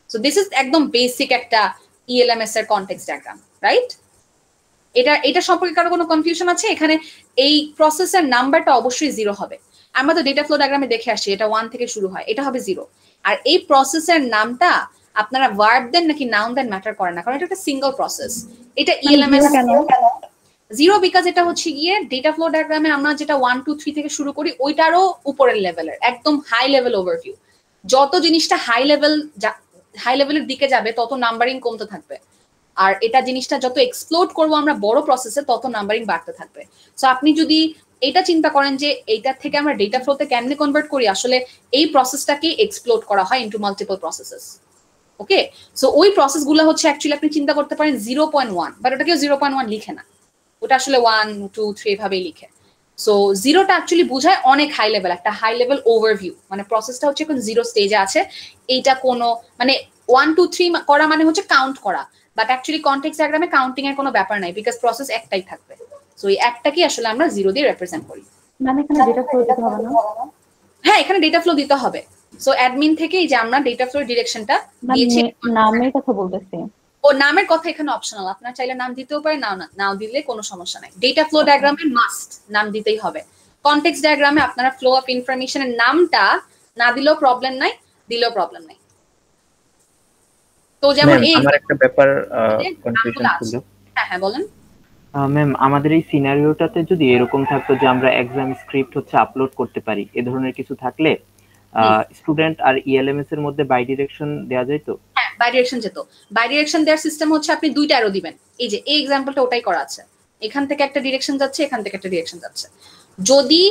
So this is একদম বেসিক একটা ELMS এর context diagram, right? এটা সম্পর্কে কারো কোনো confusion আছে? এখানে এই প্রসেসের নাম্বারটা অবশ্যই 0 হবে, আমরা তো ডেটা ফ্লো ডায়াগ্রামে দেখে আসছি এটা 1 থেকে শুরু হয়, এটা হবে 0। আর এই প্রসেসের নামটা আপনারা ভার্ব দেন নাকি নাউন দেন ম্যাটার করে না, কারণ এটা একটা সিঙ্গেল প্রসেস। এটা ইএলএমএস 0 বিকজ এটা হচ্ছে গিয়ে ডেটা ফ্লো ডায়াগ্রামে আমরা যেটা 1 2 3 থেকে শুরু করি ওইটারও উপরের লেভেলের, একদম হাই লেভেল ওভারভিউ। যত জিনিসটা হাই লেভেলের দিকে যাবে তত নাম্বারিং কমতে থাকবে, আর এটা জিনিসটা যত এক্সপ্লোর করবো আমরা বড় প্রসেসে তত নাম্বারিং বাড়তে থাকবে। সো আপনি যদি এটা চিন্তা করেন যে এইটার থেকে আমরা ডেটা ফ্লোতে কেমনে কনভার্ট করি, আসলে এই প্রসেসটাকে এক্সপ্লোর করা হয় ইনটু মাল্টিপল প্রসেসেস। ওকে, সো ওই প্রসেসগুলো হচ্ছে অ্যাকচুয়ালি আপনি চিন্তা করতে পারেন 0.1, বাট ওটা কেউ 0.1 লিখে না, ওটা আসলে 1 2 3 এভাবেই লিখে। সো 0টা অ্যাকচুয়ালি বোঝায় অনেক হাই লেভেল, একটা হাই লেভেল ওভারভিউ, মানে প্রসেসটা হচ্ছে এখন 0 স্টেজে আছে। এইটা কোনো মানে 1 2 3 করা মানে হচ্ছে কাউন্ট করা, বাট অ্যাকচুয়ালি কনটেক্সট ডায়াগ্রামে কাউন্টিং এর কোনো ব্যাপার নাই, বিকজ প্রসেস একটাই থাকবে। সো এই একটাকে আসলে আমরা 0 দিয়ে রিপ্রেজেন্ট করি। মানে এখানে ডেটা ফ্লো দিতে হবে না? হ্যাঁ, এখানে ডেটা ফ্লো দিতে হবে। সো অ্যাডমিন থেকেই যে আমরা ডেটা ফ্লোর ডিরেকশনটা দিয়েছি। নামের কথা বলতেছি। ও নামের কথা এখানে অপশনাল, আপনারা চাইলে নাম দিতেও পারে, নাও দিলে কোনো সমস্যা নাই। ডেটা ফ্লো ডায়াগ্রামে মাস্ট নাম দিতেই হবে। কনটেক্সট ডায়াগ্রামে আপনারা ফ্লো অফ ইনফরমেশনের নামটা না দিলেও প্রবলেম নাই, দিলেও প্রবলেম নাই। তো যেমন এই আমার একটা ব্যাপার কনফিউশন ছিল। হ্যাঁ বলেন। ম্যাম, আমাদের এই সিনারিওটাতে যদি এরকম থাকতো যে আমরা এক্সাম স্ক্রিপ্ট হচ্ছে আপলোড করতে পারি, এ ধরনের কিছু থাকলে স্টুডেন্ট আর ইএলএমএস এর মধ্যে বাই ডিরেকশন দেওয়া যায় তো? হ্যাঁ, বাই ডিরেকশন যেত। বাই ডিরেকশন দেওয়ার সিস্টেম হচ্ছে আপনি দুইটা অ্যারো দিবেন। এই যে এই এক্সাম্পলটা ওটাই করা আছে, এখান থেকে একটা ডিরেকশন যাচ্ছে, এখান থেকে একটা ডিরেকশন যাচ্ছে। যদি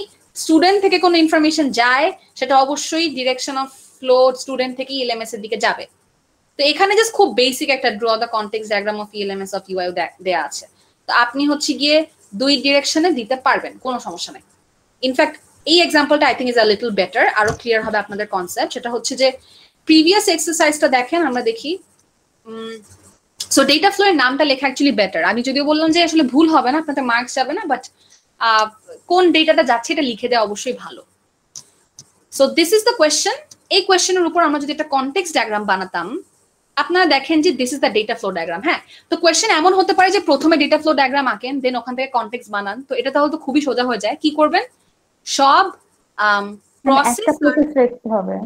স্টুডেন্ট থেকে কোনো ইনফরমেশন যায় সেটা অবশ্যই ডিরেকশন অফ ফ্লো স্টুডেন্ট থেকে ইএলএমএস এর দিকে যাবে। তো এখানে জাস্ট খুব বেসিক একটা draw the context diagram of ELMS of UI দেয়া আছে। তো আপনি হচ্ছে গিয়ে দুই ডিরেকশনে দিতে পারবেন, কোনো সমস্যা নাই। ইনফ্যাক্ট এই এক্সাম্পলটা I think is a little better, আরো ক্লিয়ার হবে আপনাদের কনসেপ্ট। সেটা হচ্ছে যে প্রিভিয়াস এক্সারসাইজটা দেখেন, আমরা দেখি। সো ডেটা ফ্লো এর নামটা লেখা অ্যাকচুয়ালি বেটার। আমি যদিও বললাম যে আসলে ভুল হবে না, আপনাদের মার্কস যাবে না, বাট কোন ডেটাটা যাচ্ছে এটা লিখে দেওয়া অবশ্যই ভালো। So this is the question. এই কোয়েশ্চেনের উপর আমরা যদি একটা কনটেক্সট ডায়াগ্রাম বানাতাম, আপনারা দেখেন যে this is the data flow diagram. হ্যাঁ, তো কোয়েশ্চেন এমন হতে পারে যে প্রথমে ডেটা ফ্লো ডায়াগ্রাম আঁকেন, দেন ওখান থেকে কনটেক্সট বানান। তো এটা তাহলে তো খুবই সোজা হয়ে যায়। কি করবেন, সব প্রসেস লিখতে হবে।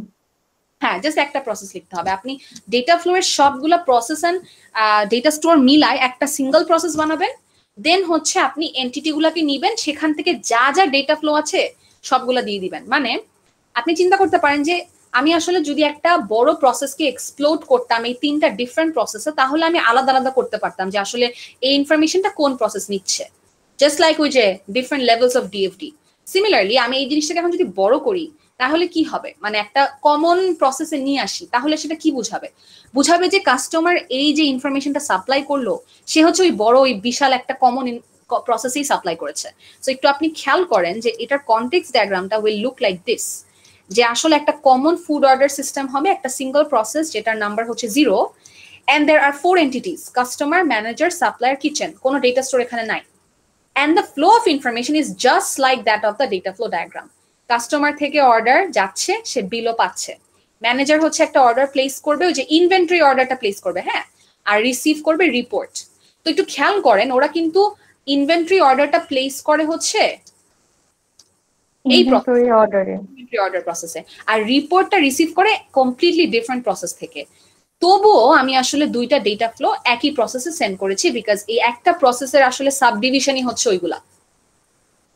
হ্যাঁ, জাস্ট একটা প্রসেস লিখতে হবে। আপনি ডেটা ফ্লো এর সবগুলো প্রসেস এন্ড ডেটা স্টোর মিলায় একটা সিঙ্গেল প্রসেস বানাবেন। দেন হচ্ছে আপনি এন্টিটি গুলাকে নিবেন, সেখান থেকে যা যা ডেটা ফ্লো আছে সবগুলা দিয়ে দিবেন। মানে আপনি চিন্তা করতে পারেন যে আমি আসলে যদি একটা বড় প্রসেসকে এক্সপ্লোর করতাম এই তিনটা ডিফারেন্ট প্রসেসে, তাহলে আমি আলাদা আলাদা করতে পারতাম যে আসলে এই ইনফরমেশনটা কোন প্রসেস নিচ্ছে, জাস্ট লাইক ওই যে ডিফারেন্ট লেভেলস অফ ডিএফডি। সিমিলারলি আমি এই জিনিসটাকে এখন যদি বড় করি তাহলে কি হবে, মানে একটা কমন প্রসেসে নিয়ে আসি, তাহলে সেটা কি বুঝাবে যে কাস্টমার এই যে ইনফরমেশনটা সাপ্লাই করলো সে হচ্ছে ওই বড় ওই বিশাল একটা কমন প্রসেসেই সাপ্লাই করেছে। সো একটু আপনি খেয়াল করেন যে এটার কনটেক্সট ডায়াগ্রামটা উইল লুক লাইক দিস, যে আসলে একটা কমন ফুড অর্ডার সিস্টেম হবে, একটা সিঙ্গেল প্রসেস যেটার নাম্বার হচ্ছে 0, and there are 4 entities: customer, manager, supplier, kitchen. কোনো ডেটা স্টোর এখানে নাই। And the flow of information is just like that of the data flow diagram. Customer থেকে order যাচ্ছে, সে বিলও পাচ্ছে। ম্যানেজার হচ্ছে একটা অর্ডার প্লেস করবে, ওই যে ইনভেন্টরি অর্ডারটা প্লেস করবে, হ্যাঁ, আর রিসিভ করবে রিপোর্ট। তো একটু খেয়াল করেন ওরা কিন্তু ইনভেন্টরি অর্ডারটা প্লেস করে হচ্ছে এই অর্ডার প্রসেসে, আর রিপোর্টটা রিসিভ করে কমপ্লিটলি ডিফারেন্ট প্রসেস থেকে। তবুও আমি আসলে দুইটা ডেটা ফ্লো একই প্রসেসে সেন্ড করেছি, বিকজ এই একটা প্রসেসের আসলে সাবডিভিশনই হচ্ছে ওইগুলা।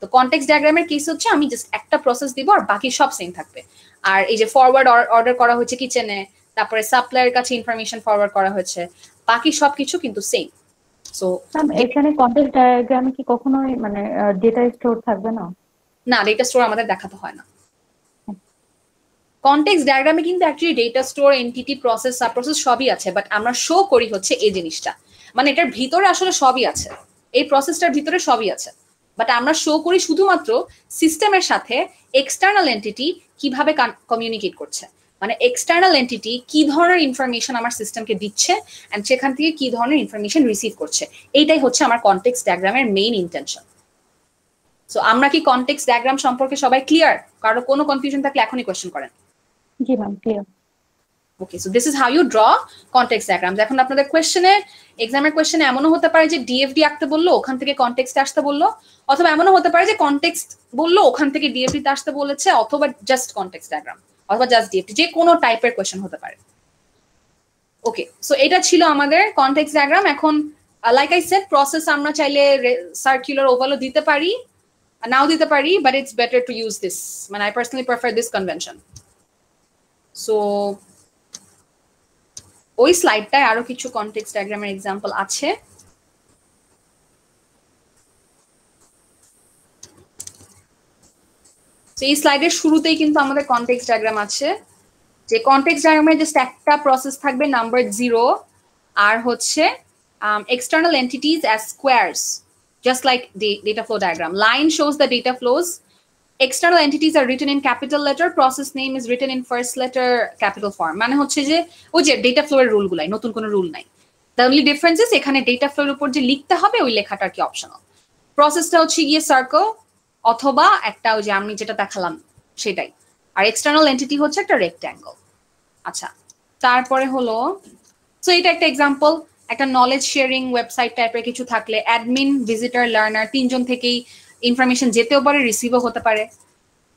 তো কনটেক্সট ডায়াগ্রামের কেস হচ্ছে আমি জাস্ট একটা প্রসেস দিব আর বাকি সব সেম থাকবে। আর এই যে ফরওয়ার্ড অর্ডার করা হয়েছে কিচেনে, তারপরে সাপ্লায়ার কাছে ইনফরমেশন ফরওয়ার্ড করা হয়েছে, বাকি সবকিছু কিন্তু সেম। সো এখানে কনটেক্সট ডায়াগ্রামে কি কখনোই মানে ডেটা স্টোর থাকবে না? না, ডেটা স্টোর আমাদের দেখাতে হয় না। কনটেক্সট ডায়াগ্রামে কিন্তু actually data store, entity, process, sub process সবই আছে, বাট আমরা শো করি হচ্ছে এই জিনিসটা, মানে এটার ভিতরে আসলে সবই আছে, এই প্রসেসটার ভিতরে সবই আছে, বাট আমরা শো করি শুধুমাত্র সিস্টেমের সাথে এক্সটার্নাল এন্টিটি কিভাবে কমিউনিকেট করছে, মানে এক্সটার্নাল এন্টিটি কি ধরনের ইনফরমেশন আমার সিস্টেমকে দিচ্ছে এন্ড সেখান থেকে কি ধরনের ইনফরমেশন রিসিভ করছে, এইটাই হচ্ছে আমার কনটেক্সট ডায়াগ্রামের মেইন ইন্টেনশন। সো আমরা কি কনটেক্সট ডায়াগ্রাম সম্পর্কে সবাই ক্লিয়ার? কারো কোনো কনফিউশন থাকলে এখনই কোয়েশ্চেন করেন। জি ma'am, clear. Okay, so this is how you draw context diagrams. এখন আপনাদের কোয়েশ্চেনে, এক্সামের কোয়েশ্চেনে এমনও হতে পারে যে ডিএফডি আঁকতে বললো, ওখান থেকে কনটেক্সট আসতে বললো, অথবা এমনও হতে পারে যে কনটেক্সট বললো, ওখান থেকে ডিএফডি তে আসতে বলেছে, অথবা জাস্ট কনটেক্সট ডায়াগ্রাম, অথবা জাস্ট ডিএফডি, যে কোনো টাইপের কোয়েশ্চেন হতে পারে। ওকে, সো এটা ছিল আমাদের কনটেক্সট ডায়াগ্রাম। এখন লাইক আই সেড, প্রসেস আমরা চাইলে সার্কুলার ওভালও দিতে পারি, নাও দিতে পারি, but it's better to use this, মানে I personally prefer this convention. So ওই স্লাইডটায় আরো কিছু কনটেক্সট ডায়াগ্রামের এক্সাম্পল আছে। এই স্লাইডের শুরুতেই কিন্তু আমাদের কনটেক্সট ডায়াগ্রাম আছে, যে কনটেক্সট ডায়াগ্রামে জাস্ট একটা প্রসেস থাকবে, নাম্বার 0, আর হচ্ছে external entities as squares, just like the data flow diagram. Line shows the data flows. External entities are written in capital letter. Process name is written in first letter capital form. মানে হচ্ছে যে ওই যে data flow এর rule গুলাই, নতুন কোনো rule নাই। The only difference is এখানে ডেটা ফ্লোর উপর যে লিখতে হবে ওই লেখাটা কি অপশনাল। প্রসেসটা হচ্ছে গিয়ে সার্কেল অথবা একটা ওই যে আমি যেটা দেখালাম সেটাই, আর এক্সটার্নাল এন্টিটি হচ্ছে একটা রেক্ট্যাঙ্গল। আচ্ছা, তারপরে হলো, সো এটা একটা এক্সাম্পল, একটা নলেজ শেয়ারিং ওয়েবসাইট টাইপের কিছু থাকলে অ্যাডমিন, ভিজিটর, লার্নার তিনজন থেকেই ইনফরমেশন যেতেও পারে, রিসিভও হতে পারে।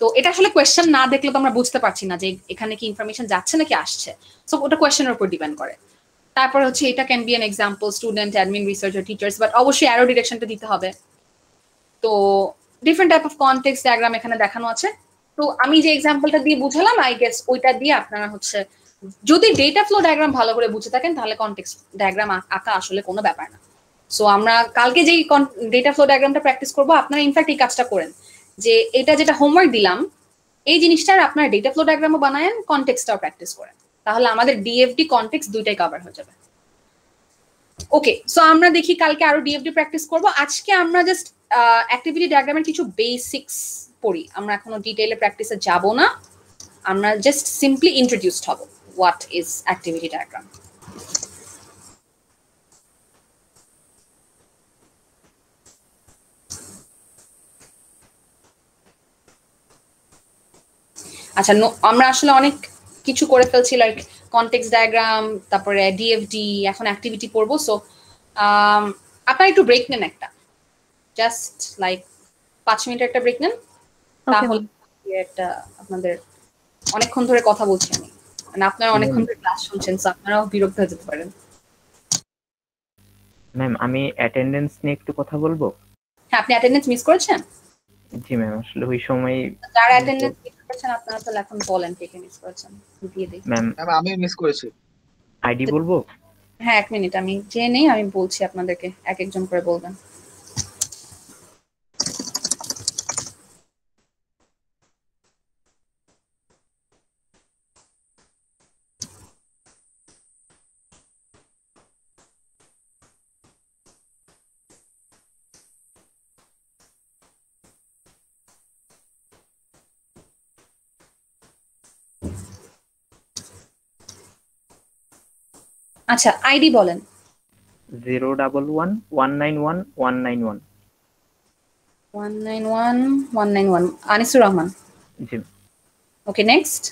তো এটা আসলে কোয়েশ্চেন না দেখলে তো আমরা বুঝতে পারছি না যে এখানে কি ইনফরমেশন যাচ্ছে নাকি আসছে, সো ওটা কোয়েশ্চেনের উপর ডিপেন্ড করে। তারপর হচ্ছে এটা can be an example, student, admin, researcher, teachers, but অবশ্যই অ্যারো ডিরেকশনটা দিতে হবে। তো different type of context diagram এখানে দেখানো আছে। তো আমি যে এক্সাম্পলটা দিয়ে বুঝালাম, আই গেস ওইটা দিয়ে আপনারা হচ্ছে যদি ডেটা ফ্লো ডায়াগ্রাম ভালো করে বুঝে থাকেন তাহলে কনটেক্সট ডায়াগ্রাম আঁকা আসলে কোনো ব্যাপার না। সো আমরা কালকে যেই ডেটা ফ্লো ডায়াগ্রামটা প্র্যাকটিস করবো, আপনারা ইনফ্যাক্ট এই কাজটা করেন যে এটা যেটা হোমওয়ার্ক দিলাম এই জিনিসটার আপনারা ডেটা ফ্লো ডায়াগ্রামও বানায়েন, কনটেক্সটটাও প্র্যাকটিস করেন, তাহলে আমাদের ডিএফডি কনটেক্সট দুইটাই কভার হয়ে যাবে। ওকে, সো আমরা দেখি কালকে আরো ডিএফডি প্র্যাকটিস করব। আজকে আমরা জাস্ট অ্যাক্টিভিটি ডায়াগ্রামের কিছু বেসিক্স পড়ি, আমরা এখনো ডিটেইলে প্র্যাকটিসে যাব না, আমরা জাস্ট সিম্পলি ইন্ট্রোডিউসড হব what is activity diagram. আচ্ছা, আমরা আসলে অনেক কিছু করে ফেলছি, লাইক কনটেক্সট ডায়াগ্রাম, তারপরে ডিএফডি, এখন অ্যাক্টিভিটি পড়বো। সো আপনারা একটু ব্রেক নেন, একটা জাস্ট লাইক 5 মিনিটের একটা ব্রেক নেন, তাহলে একটা আপনাদের অনেকক্ষণ ধরে কথা বলছি আমি, মানে আপনারা অনেকক্ষণ ধরে ক্লাস শুনছেন, সো আপনারাও বিরক্ত হয়ে যেতে পারেন। ম্যাম, আমি অ্যাটেন্ডেন্স নিয়ে একটু কথা বলবো। হ্যাঁ, আপনি অ্যাটেন্ডেন্স মিস করেছেন? জি ম্যাম, আসলে ওই সময় যারা অ্যাটেন্ডেন্স মিস করেছেন আপনারা তাহলে এখন বলেন কে কে মিস করেছেন, দিয়ে দেই। ম্যাম আমি মিস করেছি। আইডি বলবো? হ্যাঁ, 1 মিনিট, আমি জেনে আমি বলছি আপনাদেরকে, এক একজন করে বলবেন। আচ্ছা, আইডি বলেন। 011191191 191 আনিসুর রহমান। জি। Okay, next.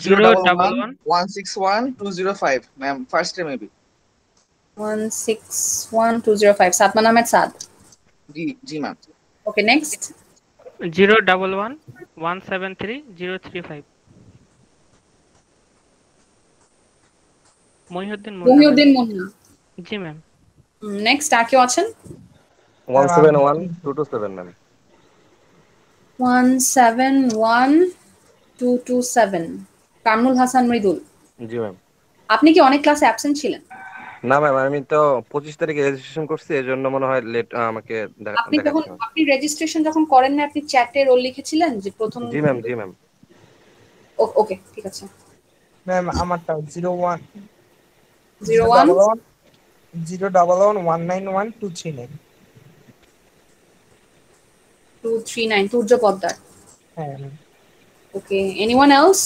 011161205 ma'am, first time maybe. 161205 Sadman Ahmed Saad. জি ma'am. Okay, next. 011173035 Mohiuddin Munna. জি ম্যাম। নেক্সট, আর কেউ আছেন? 171227 ম্যাম। 171227 কামরুল হাসান মৃদুল। জি ম্যাম। আপনি কি অনেক ক্লাসে অ্যাবসেন্ট ছিলেন? না ম্যাম, আমি তো 25 তারিখে রেজিস্ট্রেশন করছি, এজন্য মনে হয় লেট আমাকে আপনি রেজিস্ট্রেশন যখন করেন না, আপনি চ্যাটে রোল লিখেছিলেন যে প্রথম? জি ম্যাম, জি ম্যাম। ওকে, ঠিক আছে ম্যাম। আমারটা 011191239 তুর্য পদ্মার। হ্যাঁ ma'am. Okay, anyone else?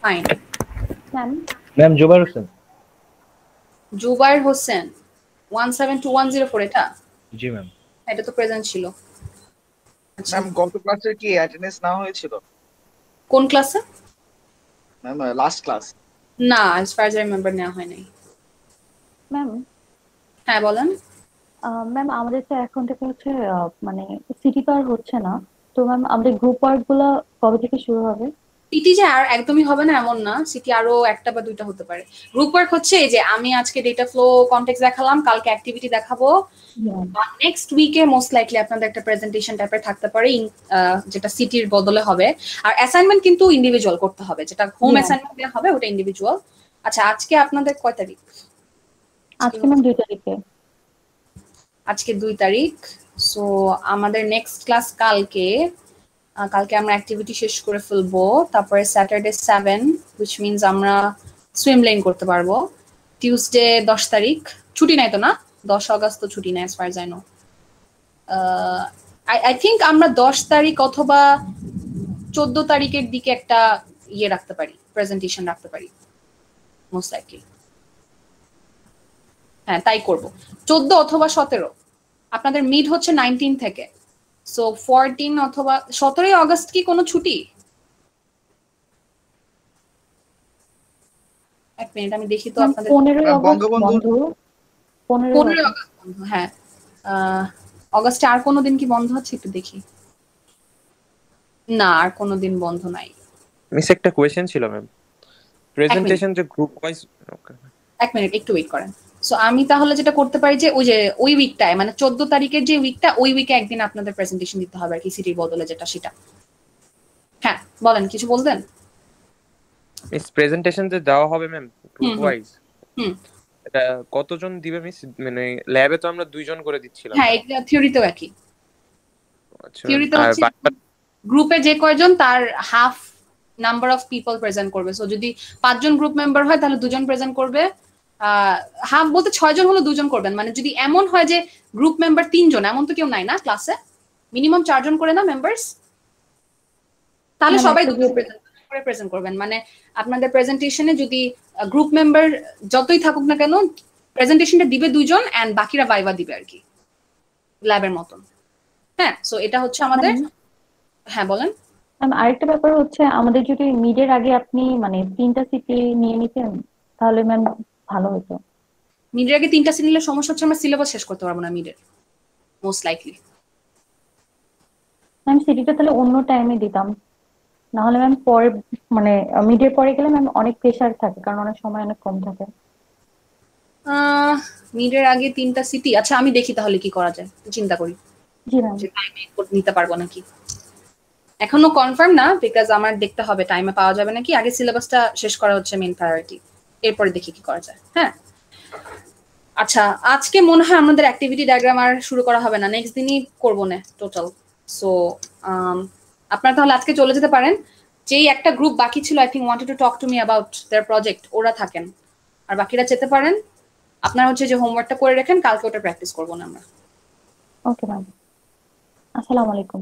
Fine. Ma'am Zubair Hossain. Zubair Hossain 172104, এটা? জি ম্যাম। এটা তো প্রেজেন্ট ছিল। আচ্ছা ম্যাম, গত ক্লাসে কি অ্যাটেন্ডেন্স না হয়েছিল? কোন ক্লাসে? Ma'am last class. না, as far as I remember নেওয়া হয় নাই। ম্যাম হ্যাঁ বলেন। ম্যাম আমাদের তো এখন থেকে হচ্ছে মানে সিটি তো আর হচ্ছে না, তো ম্যাম আমাদের গ্রুপ ওয়ার্ক গুলা কবে থেকে শুরু হবে? সিটি যে আর একদমই হবে না এমন না, সিটি আরো একটা বা দুইটা হতে পারে। গ্রুপ ওয়ার্ক হচ্ছে এই যে আমি আজকে ডেটা ফ্লো কনটেক্সট দেখালাম, কালকে অ্যাক্টিভিটি দেখাবো, নেক্সট উইকে মোস্ট লাইকলি আপনাদের একটা প্রেজেন্টেশন টাইপের থাকতে পারে যেটা সিটির বদলে হবে। আর অ্যাসাইনমেন্ট কিন্তু ইন্ডিভিজুয়াল করতে হবে, যেটা হোম অ্যাসাইনমেন্ট দেওয়া হবে ওটা ইন্ডিভিজুয়াল। আচ্ছা আজকে আপনাদের কয় তারিখ? আজকে ম্যাম 2 তারিখে। আজকে 2 তারিখ। সো আমাদের নেক্সট ক্লাস কালকে। কালকে আমরা অ্যাক্টিভিটি শেষ করে ফেলবো, তারপরে স্যাটারডে 7 which means আমরা সুইম লেন করতে পারবো। টিউসডে 10 তারিখ ছুটি নাই তো না? 10 আগস্ট তো ছুটি নাই as far as I know. I think আমরা 10 তারিখ অথবা 14 তারিখের দিকে একটা রাখতে পারি, প্রেজেন্টেশন রাখতে পারি মোস্ট লাইকলি। হ্যাঁ তাই করব। 14 অথবা 17। আপনাদের মিড হচ্ছে 19 থেকে, সো 14 অথবা 17 আগস্ট কি কোনো ছুটি? এক মিনিট আমি দেখি তো আপনাদের। 15 আগস্ট বঙ্গবন্ধু বন্ধ। 15 15 আগস্ট বন্ধ, হ্যাঁ। অগস্টে আর কোনো দিন কি বন্ধ আছে একটু দেখি। না আর কোনো দিন বন্ধ নাই। মিস একটা কোয়েশ্চেন ছিল ম্যাম, প্রেজেন্টেশন যে গ্রুপ ওয়াইজ। এক মিনিট একটু ওয়েট করেন। সো আমি তাহলে যেটা করতে পারি যে ওই উইকটায় মানে 14 তারিখের যে উইকটা, ওই উইকে একদিন আপনাদের প্রেজেন্টেশন দিতে হবে আর কি, সিটির বদলে যেটা সেটা। হ্যাঁ বলেন, কিছু বলতেন? মিস প্রেজেন্টেশন যে দেওয়া হবে ম্যাম গ্রুপ ওয়াইজ, হুম। এটা কতজন দিবে মিস? মানে ল্যাবে তো আমরা 2 জন করে দিচ্ছিলাম। হ্যাঁ এটা থিওরিতেও একই। আচ্ছা থিওরিতে আর হচ্ছে গ্রুপে যে কয়জন তার half number of people present করবে। সো যদি 5 জন গ্রুপ মেম্বার হয় তাহলে 2 জন প্রেজেন্ট করবে। হাফ বলতে 6 জন হলে 2 জন করবেন। মানে যদি এমন হয় যে গ্রুপ মেম্বার 3 জন, এমন তো কেউ নাই না ক্লাসে, মিনিমাম 4 জন করে না মেম্বার্স, তাহলে সবাই 2 জন করে প্রেজেন্ট করবেন। মানে আপনাদের প্রেজেন্টেশনে যদি গ্রুপ মেম্বার যতই থাকুক না কেন, প্রেজেন্টেশনটা দিবে 2 জন এন্ড বাকিরা ভাইভা দিবে আর কি, ল্যাবের মতন। হ্যাঁ সো এটা হচ্ছে আমাদের। হ্যাঁ বলেন। আরেকটা ব্যাপার হচ্ছে আমাদের যদি মিডের আগে আপনি মানে 3টা সিটি নিয়ে নিতেন তাহলে ম্যাম ভালো হতো। মিডের আগে 3টা সিটি নিলে সমস্যা হচ্ছে আমরা সিলেবাস শেষ করতে পারবো না মিডের মোস্ট লাইকলি। ম্যাম সিটিটা তাহলে অন্য টাইমে দিতাম, না হলে ম্যাম পরে মানে মিডের পরে গেলে ম্যাম অনেক প্রেশার থাকে, কারণ অনেক সময় অনেক কম থাকে। মিডের আগে 3টা সিটি, আচ্ছা আমি দেখি তাহলে কি করা যায়, চিন্তা করি জি ম্যাম। যে টাইমে নিতে পারবো নাকি। এখনো কনফার্ম না, বিকজ আমার দেখতে হবে টাইমে পাওয়া যাবে নাকি। আগে সিলেবাসটা শেষ করা হচ্ছে মেইন প্রায়োরিটি, এরপরে দেখি কি করা যায়। হ্যাঁ আচ্ছা আজকে মনে হয় আমাদের অ্যাক্টিভিটি ডায়াগ্রাম আর শুরু করা হবে না, নেক্সট দিনই করবো না টোটাল। সো আপনারা তাহলে আজকে চলে যেতে পারেন। যেই একটা গ্রুপ বাকি ছিল, I think wanted to talk to me about their project, ওরা থাকেন, আর বাকিরা যেতে পারেন। আপনারা হচ্ছে যে হোমওয়ার্কটা করে রাখেন, কালকে ওটা প্র্যাকটিস করবো না আমরা। ওকে ম্যাম, আসসালামু আলাইকুম।